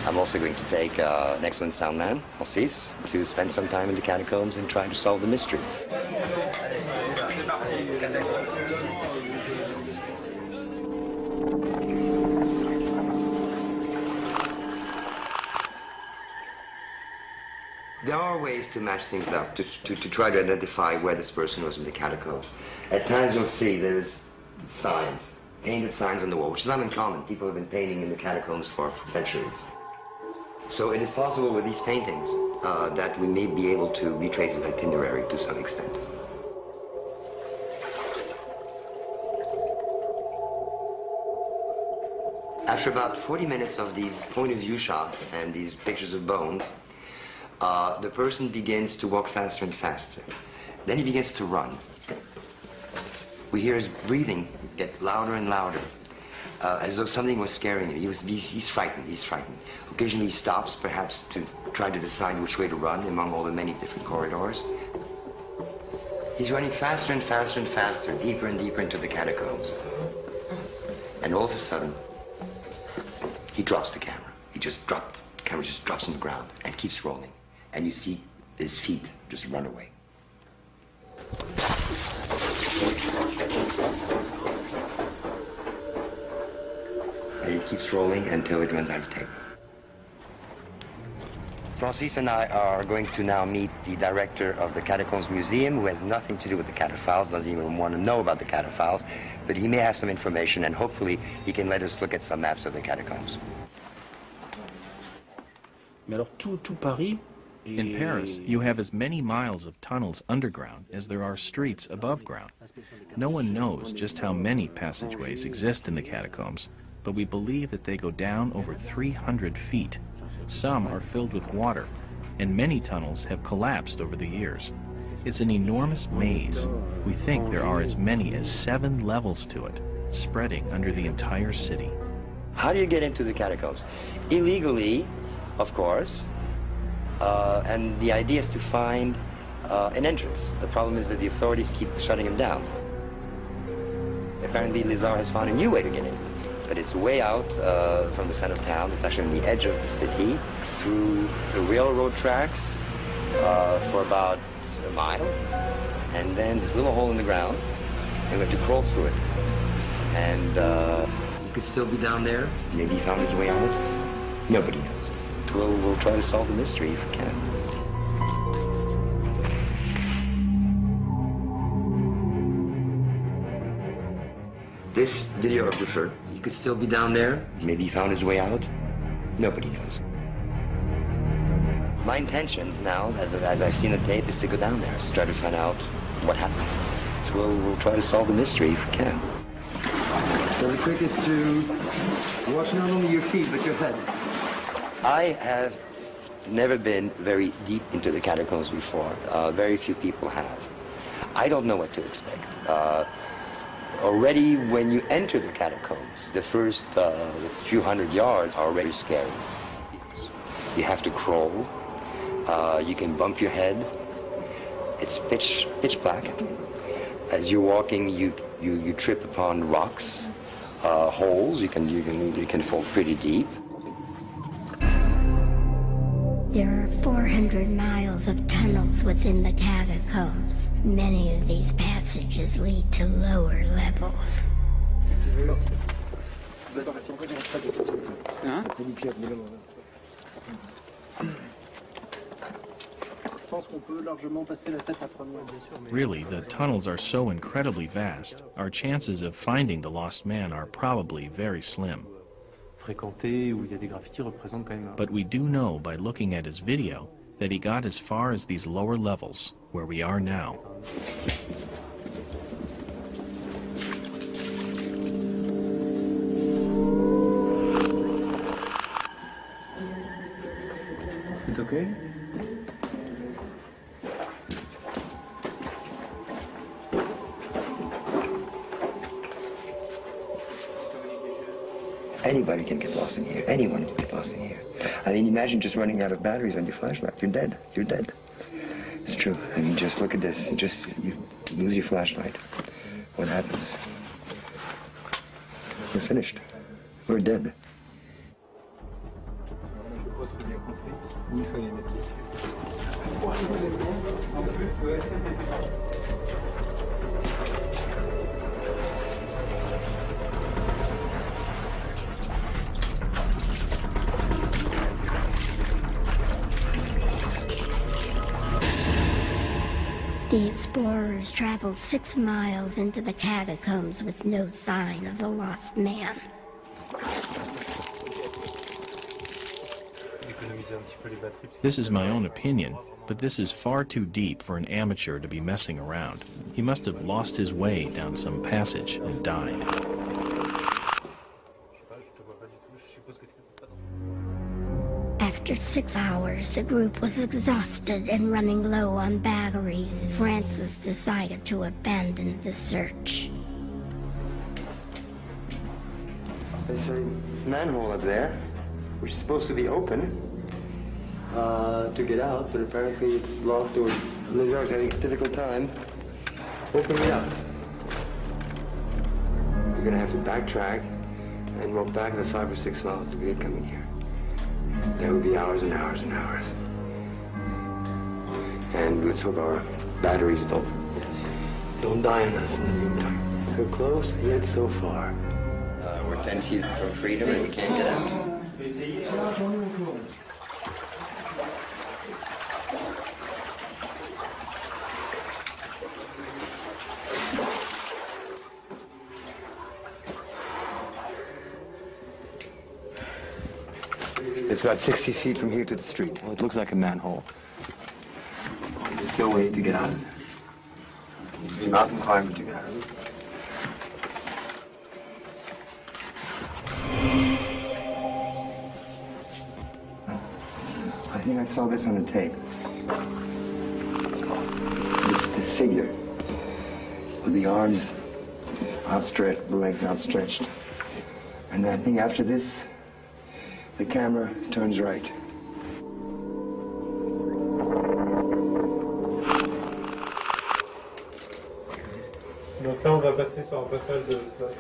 I'm also going to take an excellent soundman, Francis, to spend some time in the catacombs and try to solve the mystery. There are ways to match things up, to try to identify where this person was in the catacombs. At times you'll see there's signs, painted signs on the wall, which is not uncommon. People have been painting in the catacombs for centuries. So it is possible with these paintings that we may be able to retrace an itinerary to some extent. After about 40 minutes of these point-of-view shots and these pictures of bones, the person begins to walk faster and faster. Then he begins to run. We hear his breathing get louder and louder, as though something was scaring him. He's frightened, he's frightened. Occasionally he stops, perhaps to try to decide which way to run among all the many different corridors. He's running faster and faster and faster, deeper and deeper into the catacombs. And all of a sudden, he drops the camera. The camera just drops on the ground and keeps rolling. And you see his feet just run away. And it keeps rolling until it runs out of tape. Francis and I are going to now meet the director of the Catacombs Museum, who has nothing to do with the cataphiles, doesn't even want to know about the cataphiles, but he may have some information, and hopefully he can let us look at some maps of the catacombs.
In Paris, you have as many miles of tunnels underground as there are streets above ground. No one knows just how many passageways exist in the catacombs, but we believe that they go down over 300 feet. Some are filled with water, and many tunnels have collapsed over the years. It's an enormous maze. We think there are as many as 7 levels to it, spreading under the entire city.
How do you get into the catacombs? Illegally, of course, and the idea is to find an entrance. The problem is that the authorities keep shutting them down. Apparently, Lézard has found a new way to get in. But it's way out from the center of town. It's actually on the edge of the city, through the railroad tracks for about a mile. And then this little hole in the ground, and we have to crawl through it. And he could still be down there. Maybe he found his way out. Nobody knows. We'll try to solve the mystery if we can. This videographer, he could still be down there. Maybe he found his way out. Nobody knows. My intentions now, as I've seen the tape, is to go down there, to try to find out what happened. So we'll try to solve the mystery if we can. So the trick is to watch not only your feet, but your head. I have never been very deep into the catacombs before. Very few people have. I don't know what to expect. Already when you enter the catacombs, the first few hundred yards are already scary. You have to crawl. You can bump your head. It's pitch black. As you're walking, you trip upon rocks, holes. You can fall pretty deep.
There are 400 miles of tunnels within the catacombs. Many of these passages lead to lower levels.
Really, the tunnels are so incredibly vast, our chances of finding the lost man are probably very slim. But we do know by looking at his video that he got as far as these lower levels, where we are now.
Is it okay?
Anybody can get lost in here. Anyone can get lost in here. I mean, imagine just running out of batteries on your flashlight. You're dead. You're dead. It's true. I mean, just look at this. You lose your flashlight. What happens? We're finished. We're dead.
The explorers traveled 6 miles into the catacombs with no sign of the lost man.
This is my own opinion, but this is far too deep for an amateur to be messing around. He must have lost his way down some passage and died.
After 6 hours, the group was exhausted and running low on batteries. Francis decided to abandon the search.
There's a manhole up there, which is supposed to be open to get out, but apparently it's locked, or Lizard's having a difficult time opening it up. We're gonna have to backtrack and walk back the 5 or 6 miles to get coming here. There will be hours and hours and hours. And let's hope our batteries don't die on us in the meantime. So close, yet so far. We're 10 feet from freedom and we can't get out. It's about 60 feet from here to the street. Well, it looks like a manhole. There's no way to get out of it. You need to be mountain climber to get out of it. I think I saw this on the tape. This figure with the arms outstretched, the legs outstretched. And I think after this, the camera turns right.
Donc là, on va passer sur un passage de flotte.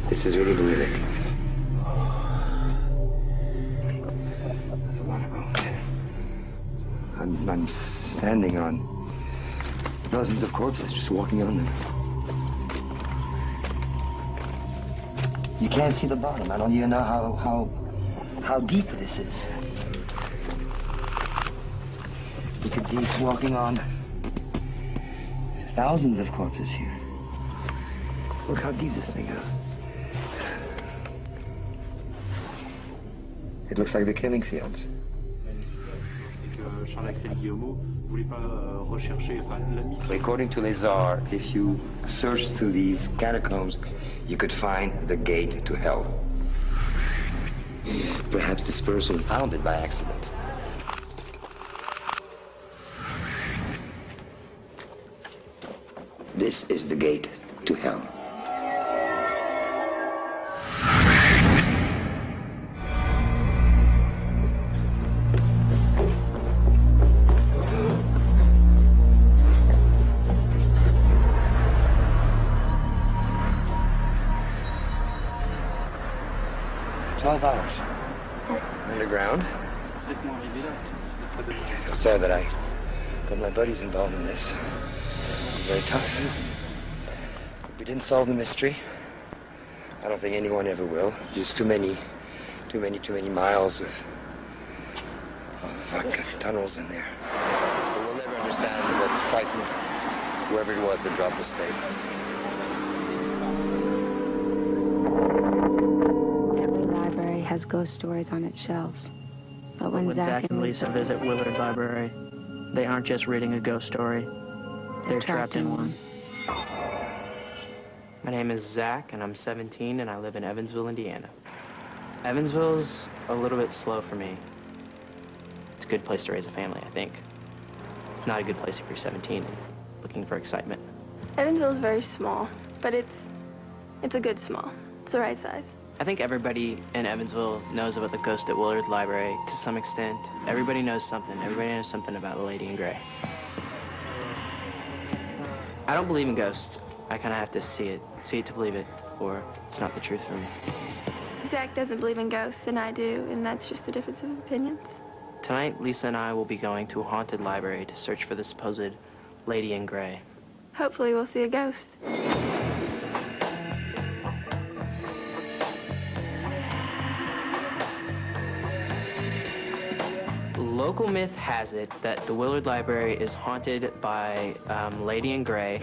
This is really horrific. That's a lot of bones. I'm standing on dozens of corpses, just walking on them. You can't see the bottom. I don't even know how deep this is. You could be walking on thousands of corpses here. Look how deep this thing goes. It looks like the killing fields. According to Lézard, if you search through these catacombs, you could find the gate to hell. Perhaps this person found it by accident. This is the gate to hell. Hours underground. I'm sorry that I got my buddies involved in this. It's very tough. We didn't solve the mystery. I don't think anyone ever will. There's too many miles of tunnels in there. But we'll never understand what frightened whoever it was that dropped the stake.
Has ghost stories on its shelves. But
when Zach and Lisa visit Willard Library, they aren't just reading a ghost story, they're trapped in one. My name is Zach, and I'm 17, and I live in Evansville, Indiana. Evansville's a little bit slow for me. It's a good place to raise a family, I think. It's not a good place if you're 17 and looking for excitement.
Evansville's very small, but it's a good small. It's the right size.
I think everybody in Evansville knows about the ghost at Willard Library to some extent. Everybody knows something. Everybody knows something about the lady in gray. I don't believe in ghosts. I kind of have to see it to believe it, or it's not the truth for me.
Zach doesn't believe in ghosts, and I do, and that's just the difference of opinions.
Tonight, Lisa and I will be going to a haunted library to search for the supposed lady in gray.
Hopefully we'll see a ghost.
local myth has it that the Willard Library is haunted by Lady in Gray.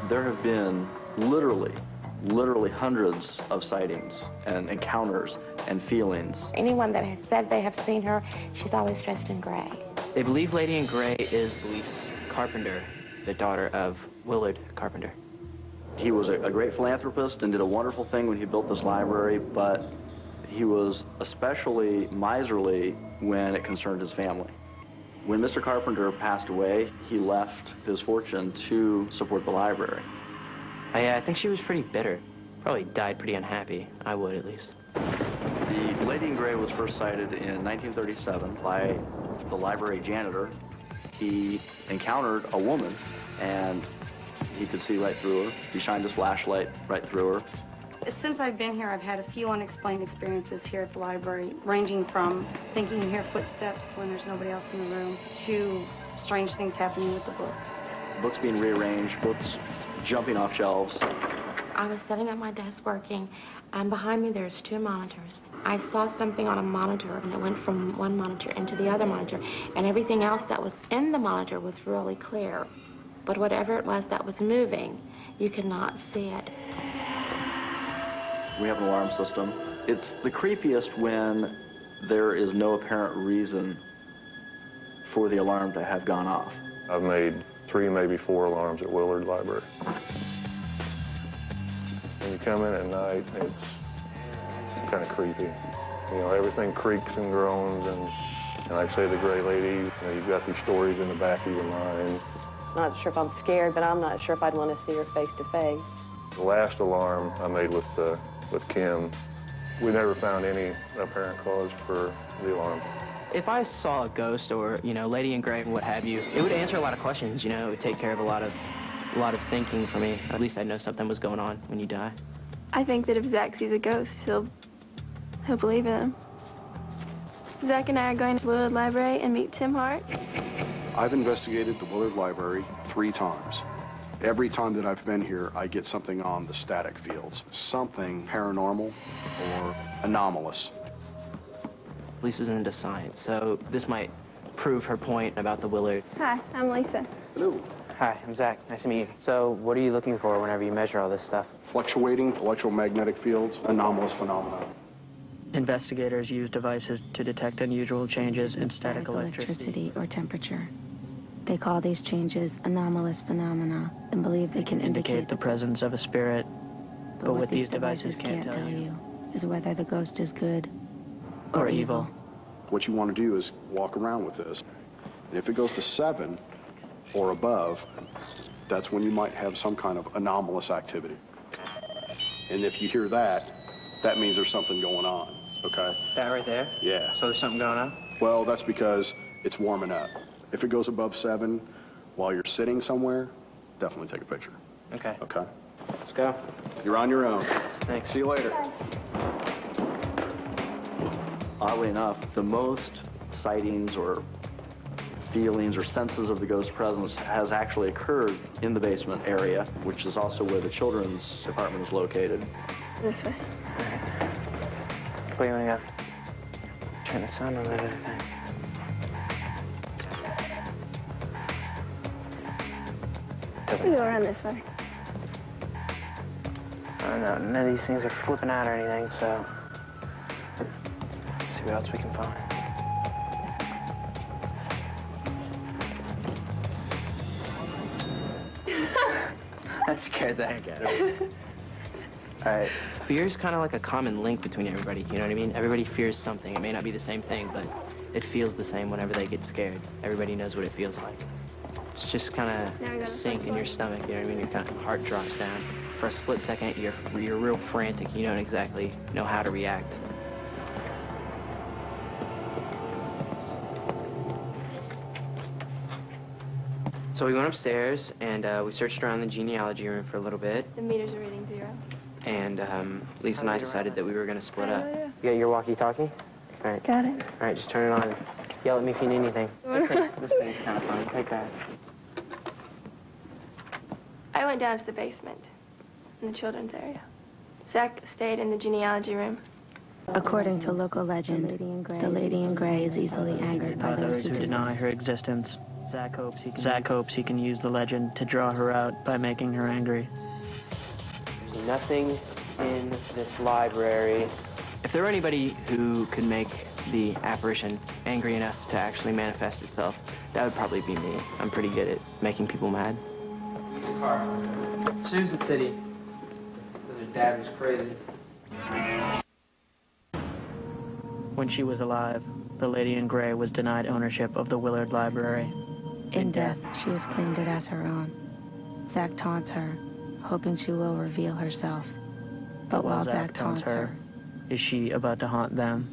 There have been literally hundreds of sightings and encounters and feelings.
Anyone that has said they have seen her, she's always dressed in gray.
They believe Lady in Gray is Louise Carpenter, the daughter of Willard Carpenter.
He was a great philanthropist and did a wonderful thing when he built this library, but he was especially miserly when it concerned his family. When Mr. Carpenter passed away, he left his fortune to support the library.
I think she was pretty bitter. Probably died pretty unhappy. I would, at least.
The Lady in Gray was first sighted in 1937 by the library janitor. He encountered a woman, and he could see right through her. He shined his flashlight right through her.
Since I've been here, I've had a few unexplained experiences here at the library, ranging from thinking you hear footsteps when there's nobody else in the room, to strange things happening with the books.
Books being rearranged, books jumping off shelves.
I was sitting at my desk working, and behind me there's 2 monitors. I saw something on a monitor, and it went from one monitor into the other monitor, and everything else that was in the monitor was really clear. But whatever it was that was moving, you could not see it.
We have an alarm system. It's the creepiest when there is no apparent reason for the alarm to have gone off.
I've made 3, maybe 4 alarms at Willard Library. When you come in at night, it's kind of creepy. You know, everything creaks and groans, and like I say, the Gray Lady, you know, you've got these stories in the back of your mind.
Not sure if I'm scared, but I'm not sure if I'd want to see her face to face.
The last alarm I made with Kim, we never found any apparent cause for the alarm.
If I saw a ghost or, you know, Lady in Gray, what have you, it would answer a lot of questions, you know. It would take care of a lot of thinking for me. At least I'd know something was going on when you die.
I think that if Zach sees a ghost, he'll believe in him. Zach and I are going to the Willard Library and meet Tim Hart.
I've investigated the Willard Library 3 times. Every time that I've been here, I get something on the static fields, something paranormal or anomalous.
Lisa's into science, so this might prove her point about the Willard.
Hi, I'm Lisa.
Hello.
Hi, I'm Zach. Nice to meet you. So what are you looking for whenever you measure all this stuff?
Fluctuating electromagnetic fields, anomalous phenomena.
Investigators use devices to detect unusual changes in static electricity
or temperature. They call these changes anomalous phenomena and believe they can indicate
the presence of a spirit. But what these devices can't tell you
is whether the ghost is good
or evil.
What you want to do is walk around with this. And if it goes to 7 or above, that's when you might have some kind of anomalous activity. And if you hear that, that means there's something going on, okay?
That right there?
Yeah.
So there's something going on?
Well, that's because it's warming up. If it goes above 7 while you're sitting somewhere, definitely take a picture.
Okay.
Okay?
Let's go.
You're on your own.
Thanks.
See you later.
Oddly enough, the most sightings or feelings or senses of the ghost presence has actually occurred in the basement area, which is also where the children's department is located.
This way.
Where do you want to go? Turn the sun on that other thing.
We go around this way.
I don't know, none of these things are flipping out or anything, so let's see what else we can find. That scared the heck out of me. All right, fear's kind of like a common link between everybody, you know what I mean? Everybody fears something. It may not be the same thing, but it feels the same whenever they get scared. Everybody knows what it feels like. It's just kind of sink in your stomach, you know what I mean? Your kind of heart drops down. For a split second, you're real frantic. You don't exactly know how to react. So we went upstairs, and we searched around the genealogy room for a little bit.
The meters are reading 0.
And Lisa and I decided that we were going to split up. You got your walkie-talkie? All right.
Got it.
All right, just turn it on. Yell at me if you need anything. This thing's kind of fun. Take that.
I went down to the basement in the children's area. Zach stayed in the genealogy room.
According to local legend, the lady in gray is easily angered by those who
deny her existence. Zach hopes he can use the legend to draw her out by making her angry.
There's nothing in this library.
If there were anybody who could make the apparition angry enough to actually manifest itself, that would probably be me. I'm pretty good at making people mad.
It's a car. Sue's the city. Because her dad was crazy.
When she was alive, the lady in gray was denied ownership of the Willard Library.
In death, she has claimed it as her own. Zach taunts her, hoping she will reveal herself. But while Zach taunts her,
is she about to haunt them?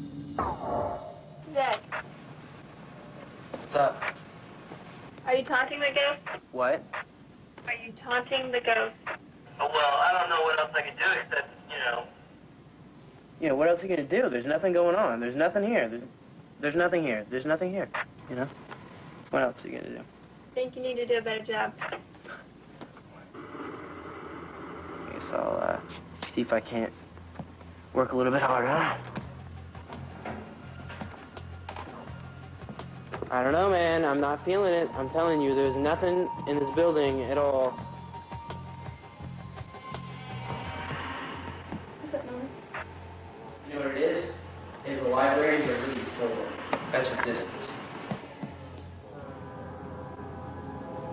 Zach,
What's up?
are you taunting the ghost?
What?
Are you taunting the ghost?
Oh, well, I don't know what else I can do except, what else are you gonna do? There's nothing going on. There's nothing here. There's nothing here. There's nothing here. What else are you gonna do?
I think you need to do a better job.
I guess I'll, see if I can't work a little bit harder. I don't know, man. I'm not feeling it. I'm telling you, there's nothing in this building at all.
What's that noise?
You know what it is? It's the library you're really bored. That's what this is.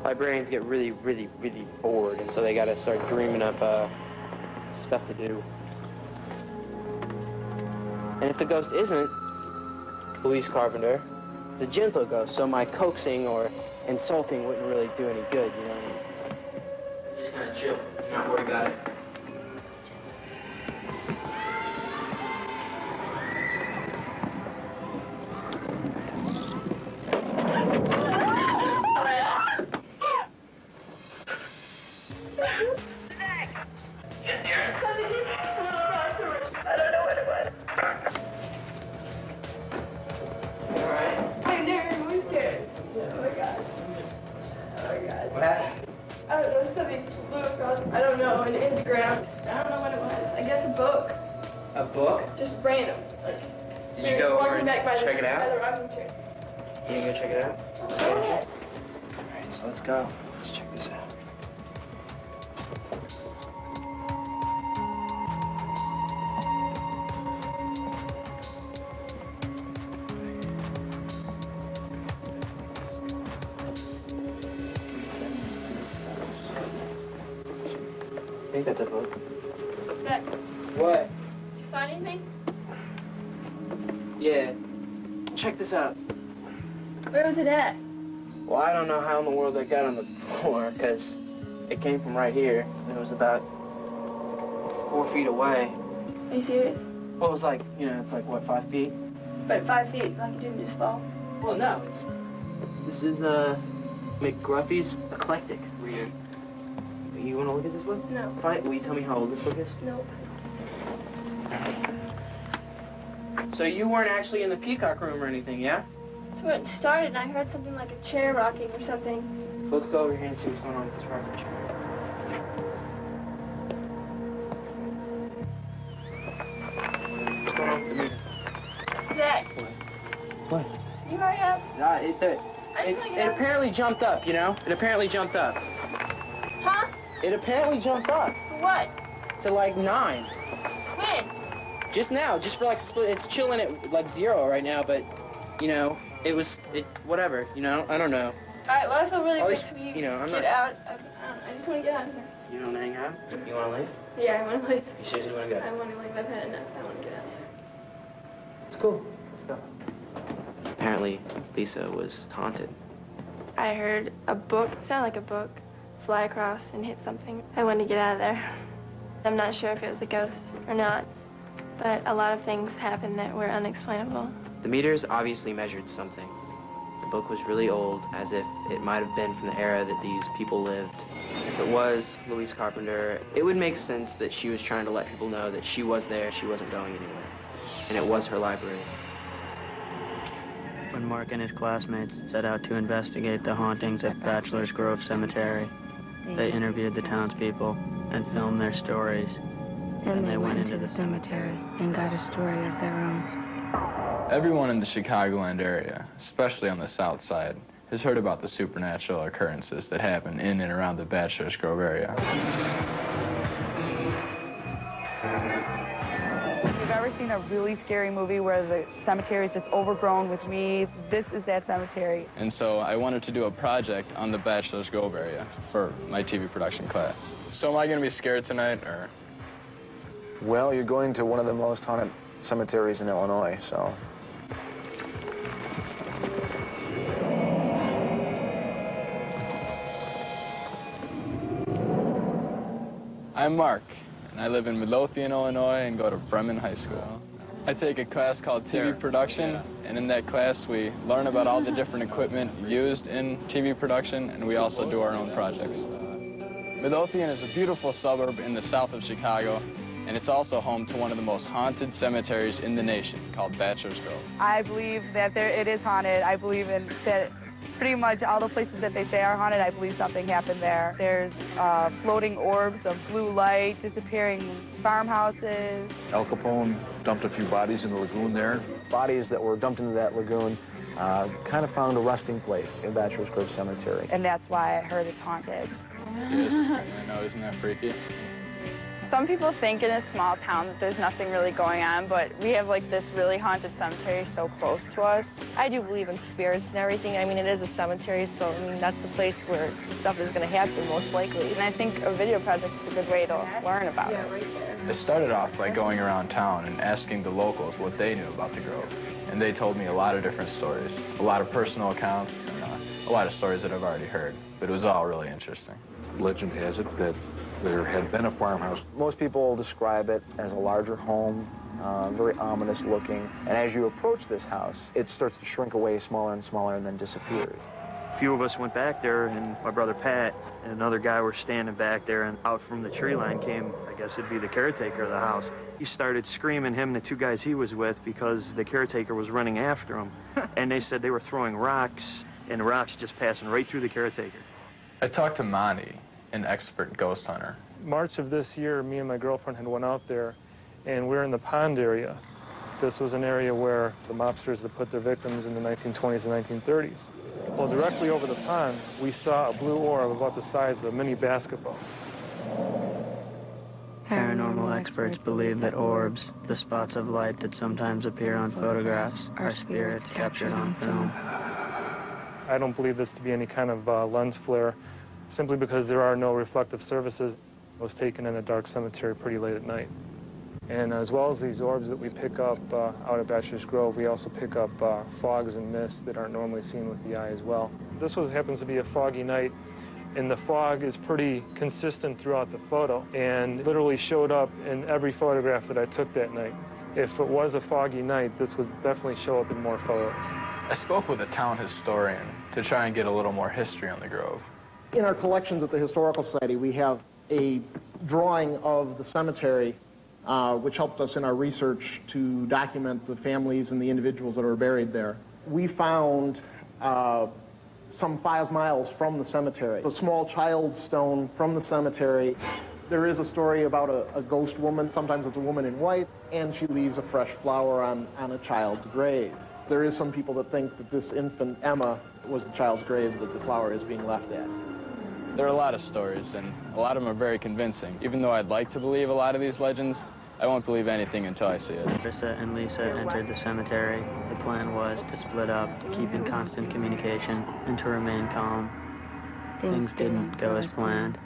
Librarians get really, really, really bored, and so they gotta start dreaming up stuff to do. And if the ghost isn't Louise Carpenter, it's a gentle ghost, so my coaxing or insulting wouldn't really do any good, you know what I mean? Just kind of chill, not worry about it. A book?
Just random.
Did you go over and check it out?
By the rocking chair.
You gonna go check it out?
Go ahead.
Alright, so let's go. Let's check this out. I think that's a book.
Zach,
What?
did you find anything?
Yeah. Check this out.
Where was it at?
Well, I don't know how in the world they got on the floor, because it came from right here. It was about 4 feet away.
Are you serious?
Well, it was like, it's like, what, 5 feet?
But 5 feet, like it didn't just fall.
Well, no. This is, McGruffy's Eclectic. Weird. You want to look at this book?
No.
Fine. Will you tell me how old this book is?
Nope.
So you weren't actually in the Peacock room or anything, yeah?
That's where it started, and I heard something like a chair rocking or something.
So let's go over here and see what's going on with this rocking chair. What's going on with the meter?
Zach.
What?
You hurry up.
It apparently jumped up, It apparently jumped up.
Huh?
It apparently jumped up.
For what?
To like 9.
When?
Just now, just for like split. It's chilling at like 0 right now, but whatever, I don't know.
Alright, well I feel really
Always,
bad for you.
I'm
get
not-
out. I just want to get out of here.
You don't hang out? You want to leave?
Yeah, I want to leave.
You seriously want to go?
I want to leave. I've had enough. I want to get out of here.
It's cool. Let's go. Apparently, Lisa was haunted.
I heard a book, it sounded like a book, fly across and hit something. I wanted to get out of there. I'm not sure if it was a ghost or not, but a lot of things happened that were unexplainable.
The meters obviously measured something. The book was really old, as if it might have been from the era that these people lived. If it was Louise Carpenter, it would make sense that she was trying to let people know that she was there, she wasn't going anywhere. And it was her library.
When Mark and his classmates set out to investigate the hauntings at Bachelor's Grove Cemetery, they interviewed the townspeople and filmed their stories.
and they went into the cemetery and got a story of their own.
Everyone in the Chicagoland area, especially on the south side, has heard about the supernatural occurrences that happen in and around the Bachelor's Grove area.
If you've ever seen a really scary movie where the cemetery is just overgrown with weeds, this is that cemetery.
And so I wanted to do a project on the Bachelor's Grove area for my TV production class. So am I going to be scared tonight, or?
Well, you're going to one of the most haunted cemeteries in Illinois, so.
I'm Mark, and I live in Midlothian, Illinois, and go to Bremen High School. I take a class called TV production, and in that class we learn about all the different equipment used in TV production, and we also do our own projects. Midlothian is a beautiful suburb in the south of Chicago, and it's also home to one of the most haunted cemeteries in the nation, called Bachelor's Grove.
I believe that it is haunted. I believe in that pretty much all the places that they say are haunted, I believe something happened there. There's floating orbs of blue light, disappearing farmhouses.
Al Capone dumped a few bodies in the lagoon there. Bodies that were dumped into that lagoon kind of found a resting place in Bachelor's Grove Cemetery.
And that's why I heard it's haunted.
Yes, I know, isn't that freaky?
Some people think in a small town that there's nothing really going on, but we have like this really haunted cemetery so close to us.
I do believe in spirits and everything. I mean, it is a cemetery, so I mean, that's the place where stuff is going to happen most likely.
And I think a video project is a good way to learn about it.
Right there.
I started off by going around town and asking the locals what they knew about the Grove. And they told me a lot of different stories, a lot of personal accounts, and a lot of stories that I've already heard. But it was all really interesting.
Legend has it that there had been a farmhouse. Most people describe it as a larger home, very ominous looking. And as you approach this house, it starts to shrink away smaller and smaller and then disappears.
A few of us went back there, and my brother Pat and another guy were standing back there, and out from the tree line came, I guess it'd be the caretaker of the house. He started screaming, him and the two guys he was with, because the caretaker was running after him. And they said they were throwing rocks, and the rocks just passing right through the caretaker.
I talked to Monty, an expert ghost hunter.
March of this year, me and my girlfriend had went out there, and we're in the pond area. This was an area where the mobsters had put their victims in the 1920s and 1930s. Well, directly over the pond, we saw a blue orb about the size of a mini basketball.
Paranormal experts believe that orbs, the spots of light that sometimes appear on photographs, are spirits captured on film.
I don't believe this to be any kind of lens flare, simply because there are no reflective surfaces. It was taken in a dark cemetery pretty late at night. And as well as these orbs that we pick up out at Bachelor's Grove, we also pick up fogs and mists that aren't normally seen with the eye as well. This happens to be a foggy night, and the fog is pretty consistent throughout the photo, and literally showed up in every photograph that I took that night. If it was a foggy night, this would definitely show up in more photos.
I spoke with a town historian to try and get a little more history on the Grove.
In our collections at the Historical Society, we have a drawing of the cemetery, which helped us in our research to document the families and the individuals that are buried there. We found some 5 miles from the cemetery, a small child's stone from the cemetery. There is a story about a ghost woman. Sometimes it's a woman in white, and she leaves a fresh flower on a child's grave. There is some people that think that this infant, Emma, was the child's grave that the flower is being left at.
There are a lot of stories, and a lot of them are very convincing. Even though I'd like to believe a lot of these legends, I won't believe anything until I see it.
Krista and Lisa entered the cemetery. The plan was to split up, to keep in constant communication, and to remain calm. Things didn't go as planned.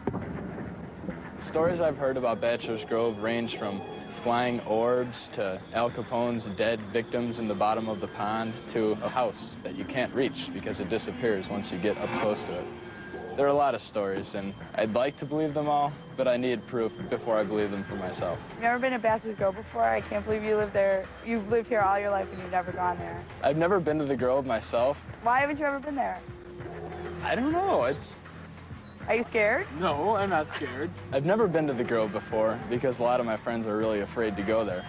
Stories I've heard about Bachelor's Grove range from flying orbs to Al Capone's dead victims in the bottom of the pond to a house that you can't reach because it disappears once you get up close to it. There are a lot of stories, and I'd like to believe them all, but I need proof before I believe them for myself.
You've never been to Bachelor's Grove before? I can't believe you live there. You've lived here all your life and you've never gone there.
I've never been to the Grove myself.
Why haven't you ever been there?
I don't know.
Are you scared?
No, I'm not scared. I've never been to the Grove before because a lot of my friends are really afraid to go there.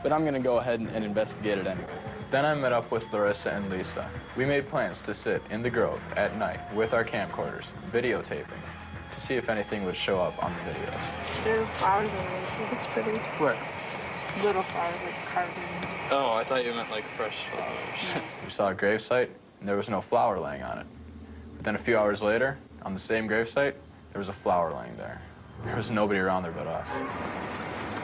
But I'm going to go ahead and investigate it anyway. Then I met up with Larissa and Lisa. We made plans to sit in the Grove at night with our camcorders, videotaping, to see if anything would show up on the videos.
There's flowers in it. I think it's pretty.
Where?
Little flowers, like carved in.
Oh, I thought you meant like fresh flowers. We saw a gravesite, and there was no flower laying on it. But then a few hours later, on the same gravesite, there was a flower laying there. There was nobody around there but us.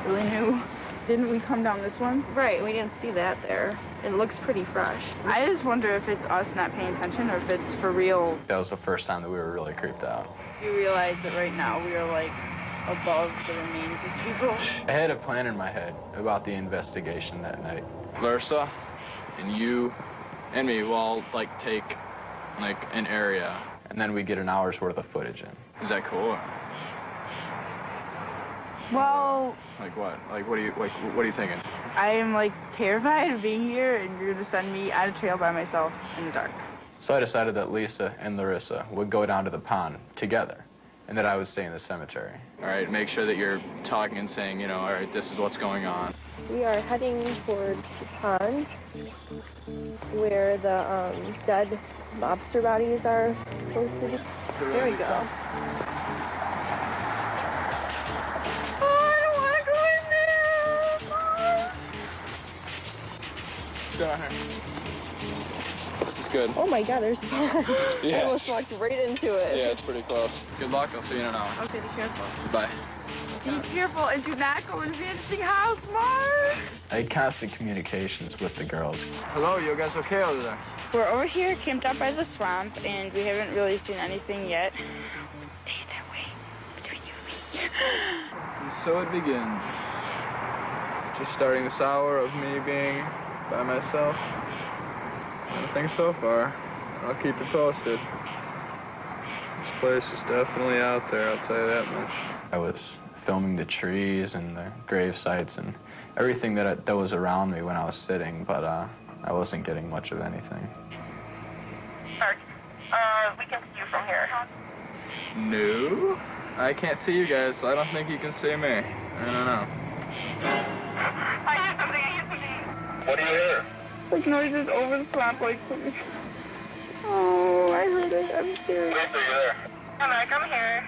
Really new.
Didn't we come down this one?
Right, we didn't see that there. It looks pretty fresh.
I just wonder if it's us not paying attention or if it's for real.
That was the first time that we were really creeped out.
You realize that right now we are like above the remains of people.
I had a plan in my head about the investigation that night. Larsa and you and me will all like take like an area, and then we get an hour's worth of footage in. Is that cool?
Well,
Like what? Like what are you thinking?
I am like terrified of being here and you're gonna send me on a trail by myself in the dark.
So I decided that Lisa and Larissa would go down to the pond together, and that I would stay in the cemetery. All right, make sure that you're talking and saying, you know, all right, this is what's going on.
We are heading towards the pond where the dead lobster bodies are supposed to be. There we go.
Down here. This is good.
Oh my god, there's the pond.
Yeah.
I almost walked right into it.
Yeah, it's pretty close. Good luck. I'll see you in an hour.
Okay, be careful.
Bye.
Be careful and do not go in the vanishing house, Mark!
I had constant communications with the girls. Hello, you guys okay over there?
We're over here camped out by the swamp and we haven't really seen anything yet. It stays that way between you and me.
And so it begins. Just starting this hour of me being by myself. Nothing so far. I'll keep you posted. This place is definitely out there, I'll tell you that much. I was filming the trees and the grave sites and everything that was around me when I was sitting, but I wasn't getting much of anything.
Mark, we can see you from here.
No, I can't see you guys, so I don't think you can see me. I don't know.
I hear something. What do you hear?
Like noises over the swamp, like something. Oh, I heard it. I'm serious.
Wait till you're there. Hi, Mark, I'm here.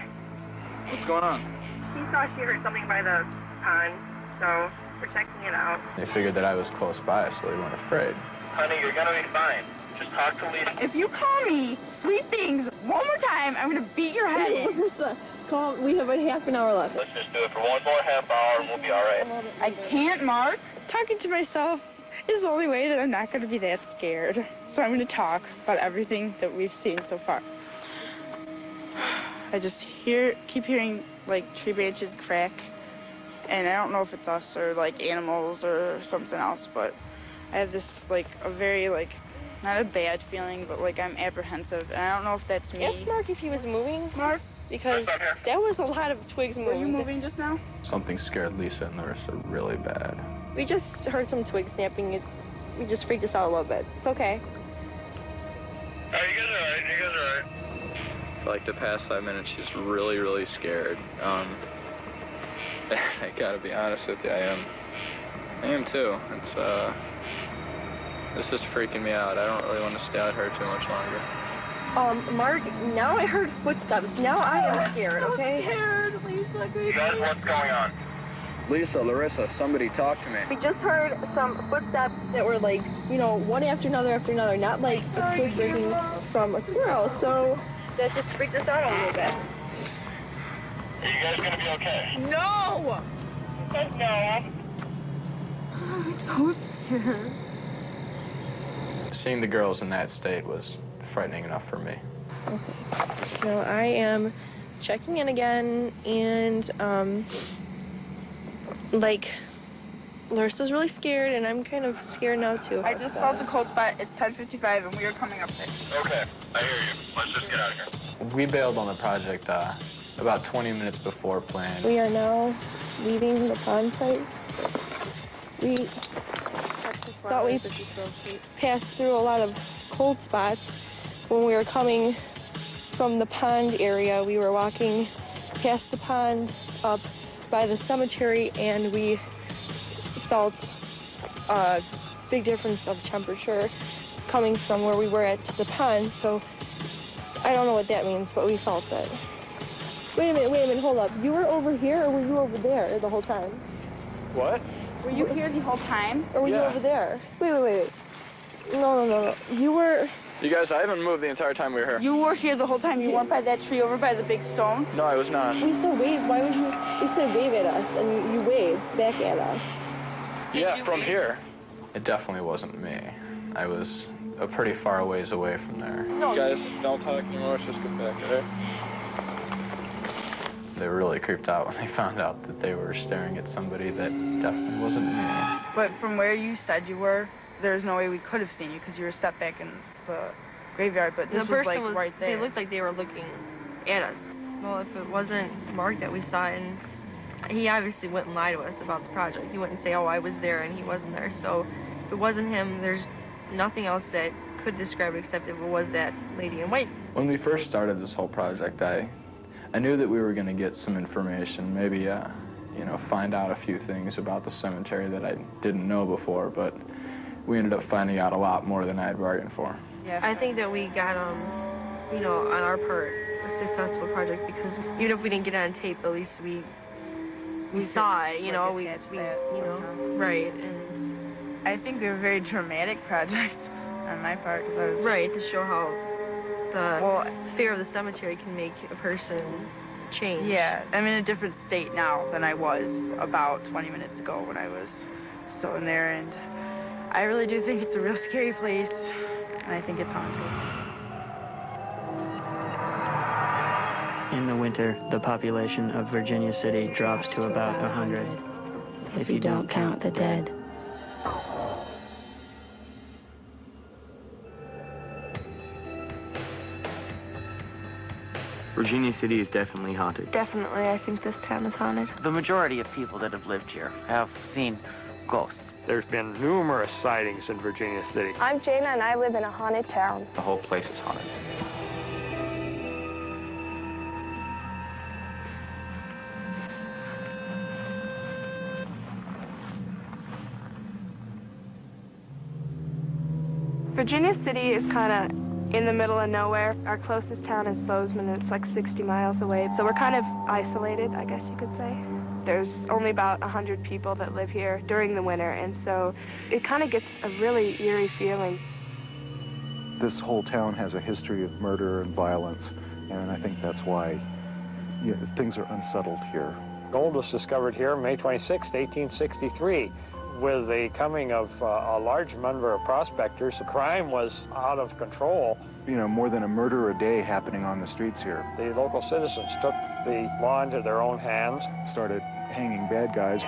What's going on?
She thought she heard something by the pond, so we're checking it out.
They figured that I was close by, so they weren't afraid.
Honey, you're gonna be fine. Just talk to Lisa.
If you call me sweet things one more time, I'm gonna beat your head in.
Larissa, call. We have a half an hour left.
Let's just do it for one more half hour and we'll be all right.
I can't, Mark. Talking to myself is the only way that I'm not gonna be that scared. So I'm gonna talk about everything that we've seen so far. I just keep hearing like tree branches crack, and I don't know if it's us or like animals or something else, but I have this like a very like not a bad feeling, but like I'm apprehensive, and I don't know if that's me.
Ask Mark if he was moving.
Mark,
because that was a lot of twigs moving.
Were you moving just now?
Something scared Lisa and Larissa really bad.
We just heard some twigs snapping. We just freaked us out a little bit. It's okay.
You guys are alright. You guys are alright.
For like the past 5 minutes, she's really, really scared. I gotta be honest with you, I am too. This is freaking me out. I don't really want to stay out here too much longer.
Mark, now I heard footsteps. Now I am scared, okay?
I'm scared, Lisa.
You guys, what's going on?
Lisa, Larissa, somebody talk to me.
We just heard some footsteps that were like, you know, one after another, not like a twig breaking from a squirrel. So that just freaked us out a little bit.
Are you guys gonna be okay?
No!
She says no.
I'm so scared.
Seeing the girls in that state was frightening enough for me.
Okay. So I am checking in again, and like Larissa's really scared, and I'm kind of scared now too.
I just felt a cold spot. It's 10:55, and we are coming up there.
Okay, I hear you. Let's just get out of here.
We bailed on the project about 20 minutes before planned.
We are now leaving the pond site. We thought we passed through a lot of cold spots. When we were coming from the pond area, we were walking past the pond up by the cemetery, and we felt a big difference of temperature coming from where we were at the pond. So I don't know what that means, but we felt it. Wait a minute, hold up. You were over here or were you over there the whole time?
What?
Were you here the whole time?
Or were you over there? Wait. No. You were...
You guys, I haven't moved the entire time we were here.
You were here the whole time. You weren't by that tree over by the big stone?
No, I was not.
We said wave. Why would you... We said wave at us, and you waved back at us.
Yeah, from here. It definitely wasn't me. I was a pretty far ways away from there.
No.
Guys, don't talk anymore. Let's just get back, all right? They were really creeped out when they found out that they were staring at somebody that definitely wasn't me.
But from where you said you were, there's no way we could have seen you because you were set back in the graveyard, but this was like right there.
They looked like they were looking at us. Well, if it wasn't Mark that we saw, and he obviously wouldn't lie to us about the project. He wouldn't say, oh, I was there and he wasn't there. So if it wasn't him, there's nothing else that could describe it except if it was that lady in white.
When we first started this whole project, I knew that we were going to get some information, maybe, you know, find out a few things about the cemetery that I didn't know before, but we ended up finding out a lot more than I had bargained for.
Yeah, I think that we got, you know, on our part, a successful project because even if we didn't get it on tape, at least we saw it, you know, right. And
I think they're a very dramatic project on my part because I was...
Right, to show how the fear of the cemetery can make a person change.
Yeah, I'm in a different state now than I was about 20 minutes ago when I was still in there, and I really do think it's a real scary place, and I think it's haunted.
In the winter, the population of Virginia City drops to about 100,
if you don't count the dead.
Virginia City is definitely haunted.
Definitely, I think this town is haunted.
The majority of people that have lived here have seen ghosts.
There's been numerous sightings in Virginia City.
I'm Jana, and I live in a haunted town.
The whole place is haunted.
Virginia City is kind of in the middle of nowhere. Our closest town is Bozeman, and it's like 60 miles away. So we're kind of isolated, I guess you could say. There's only about 100 people that live here during the winter, and so it kind of gets a really eerie feeling.
This whole town has a history of murder and violence, and I think that's why things are unsettled here.
Gold was discovered here May 26, 1863. With the coming of a large number of prospectors, the crime was out of control.
You know, more than a murder a day happening on the streets here.
The local citizens took the law into their own hands.
Started hanging bad guys.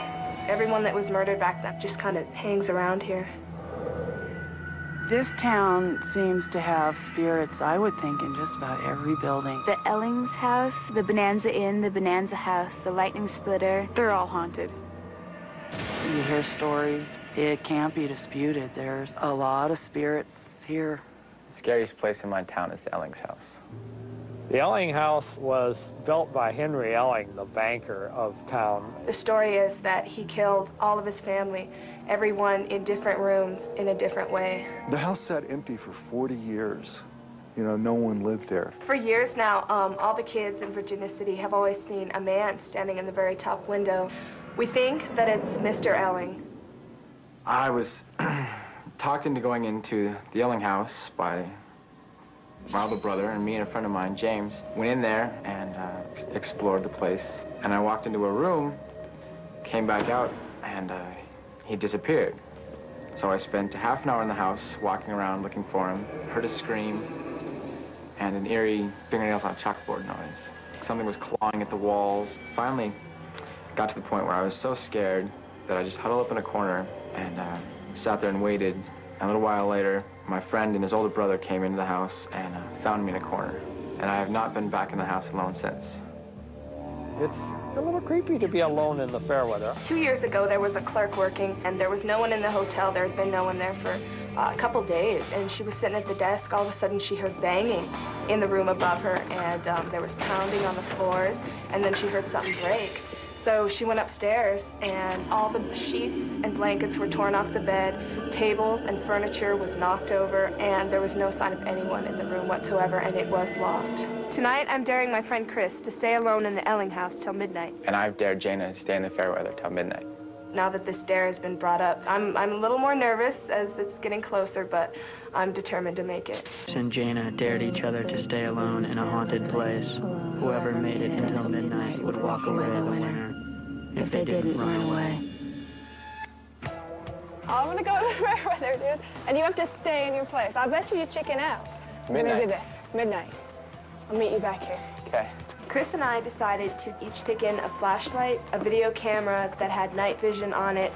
Everyone that was murdered back then just kind of hangs around here.
This town seems to have spirits, I would think, in just about every building.
The Ellings house, the Bonanza Inn, the Bonanza house, the Lightning Splitter, they're all haunted.
You hear stories, it can't be disputed. There's a lot of spirits here.
The scariest place in my town is the Ellings house.
The Elling house was built by Henry Elling, the banker of town.
The story is that he killed all of his family, everyone in different rooms in a different way.
The house sat empty for 40 years. You know, no one lived there.
For years now, all the kids in Virginia City have always seen a man standing in the very top window. We think that it's Mr. Elling.
I was talked into going into the Elling house by my older brother, and me and a friend of mine, James, went in there and explored the place. And I walked into a room, came back out, and he disappeared. So I spent half an hour in the house walking around looking for him, heard a scream, and an eerie fingernails on a chalkboard noise. Something was clawing at the walls. Finally, got to the point where I was so scared that I just huddled up in a corner and sat there and waited. And a little while later, my friend and his older brother came into the house and found me in a corner. And I have not been back in the house alone since.
It's a little creepy to be alone in the fair weather.
2 years ago, there was a clerk working, and there was no one in the hotel. There had been no one there for a couple days, and she was sitting at the desk. All of a sudden, she heard banging in the room above her, and there was pounding on the floors, and then she heard something break. So she went upstairs, and all the sheets and blankets were torn off the bed, tables and furniture was knocked over, and there was no sign of anyone in the room whatsoever, and it was locked. Tonight, I'm daring my friend Chris to stay alone in the Elling house till midnight.
And I've dared Jana to stay in the Fairweather till midnight.
Now that this dare has been brought up, I'm a little more nervous as it's getting closer, but I'm determined to make it.
Chris and Jana dared each other to stay alone in a haunted place. Whoever made it until midnight would walk away the winner if they didn't run away.
I'm gonna go to the Fairweather, dude. And you have to stay in your place. I bet you chicken out. We're gonna do this. Midnight. I'll meet you back here.
Okay.
Chris and I decided to each take in a flashlight, a video camera that had night vision on it,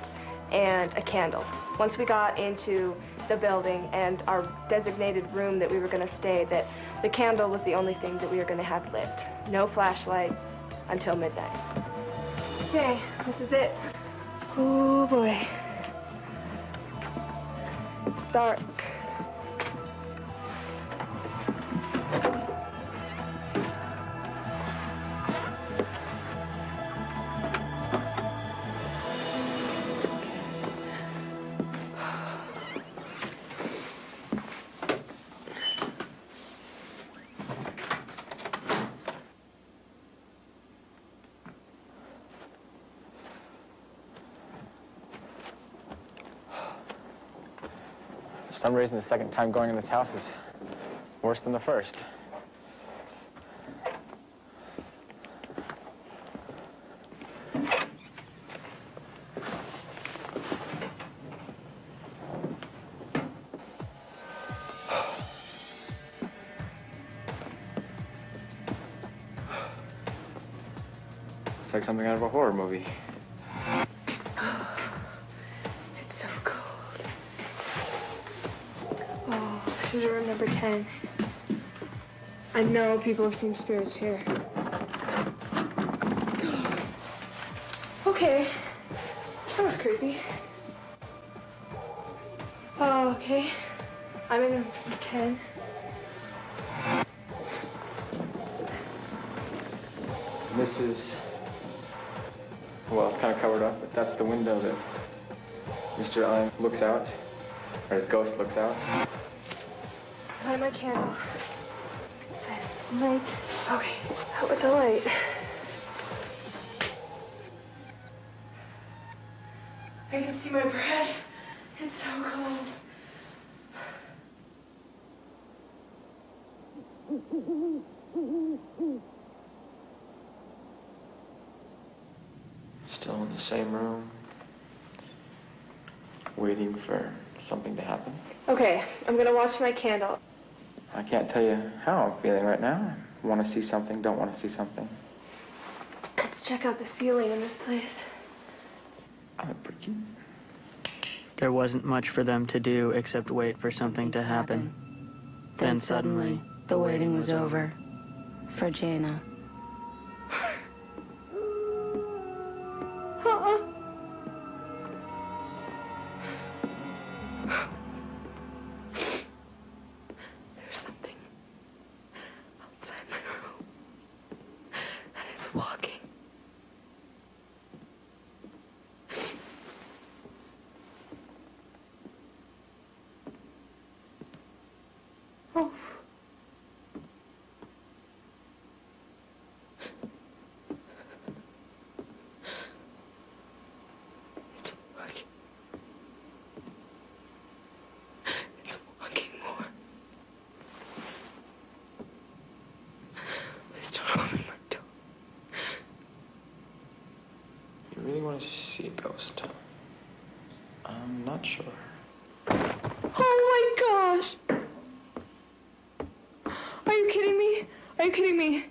and a candle. Once we got into the building and our designated room that we were going to stay, that the candle was the only thing that we were going to have lit. No flashlights until midnight. Okay, this is it. Oh boy. It's dark.
For some reason, the second time going in this house is worse than the first. It's like something out of a horror movie.
It's so cold. Oh, this is room number 10. I know people have seen spirits here. Okay. That was creepy. Oh, okay. I'm in room 10.
This is, well, it's kind of covered up, but that's the window that Mr. Allen looks out, or his ghost looks out.
Light my candle. Light. Okay, out with the light. I can see my breath. It's so cold.
Still in the same room, waiting for something to happen.
Okay, I'm gonna watch my candle.
I can't tell you how I'm feeling right now. Want to see something, don't want to see something.
Let's check out the ceiling in this place.
I look pretty cute.
There wasn't much for them to do except wait for something to happen.
Then suddenly, the waiting was over. For Jana.
There's something outside my room, and it's walking. Oh. It's walking. It's walking more. Please don't open my door.
You really want to see a ghost? I'm not sure.
Oh my gosh! Are you kidding me? Are you kidding me?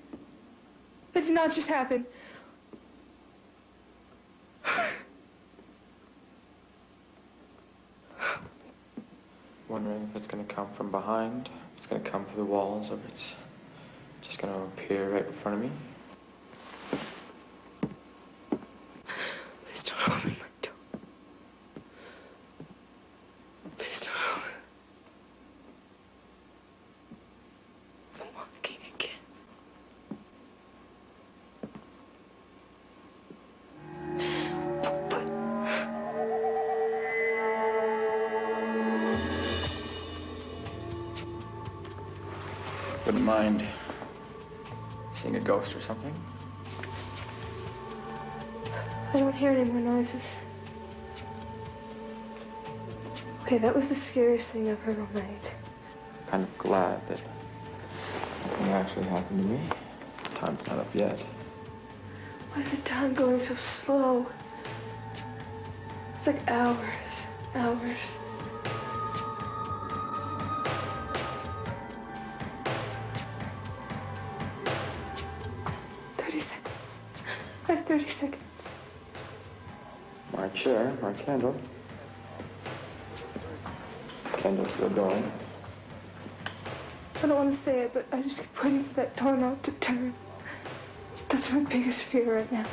That did not just happen.
Wondering if it's going to come from behind, if it's going to come through the walls, or if it's just going to appear right in front of me.
Please don't open my door. Please don't open. It's walking again.
Wouldn't mind seeing a ghost or something?
I don't hear any more noises. Okay, that was the scariest thing I've heard all night.
Kind of glad that nothing actually happened to me. Time's not up yet.
Why is the time going so slow? It's like hours, hours. I have 30 seconds.
My chair, my candle. Candle's still going.
I don't want to say it, but I just keep waiting for that doorknob to turn. That's my biggest fear right now.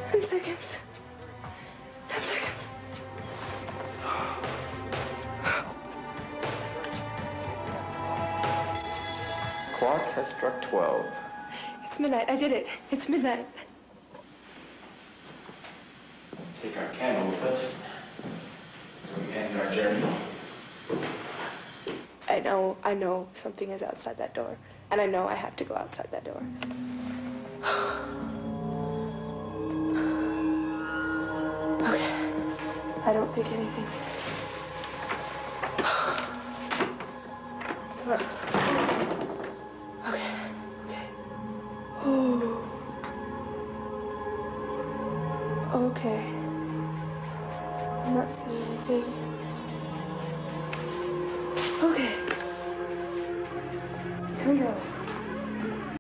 Ten seconds. 10 seconds.
Clock has struck 12.
It's midnight. I did it. It's midnight.
Take our candle with us so we end our journey.
I know something is outside that door, and I know I have to go outside that door. Okay. I don't think anything's... It's not... Okay. Oh. Okay. I'm not seeing anything. Okay. Here we go.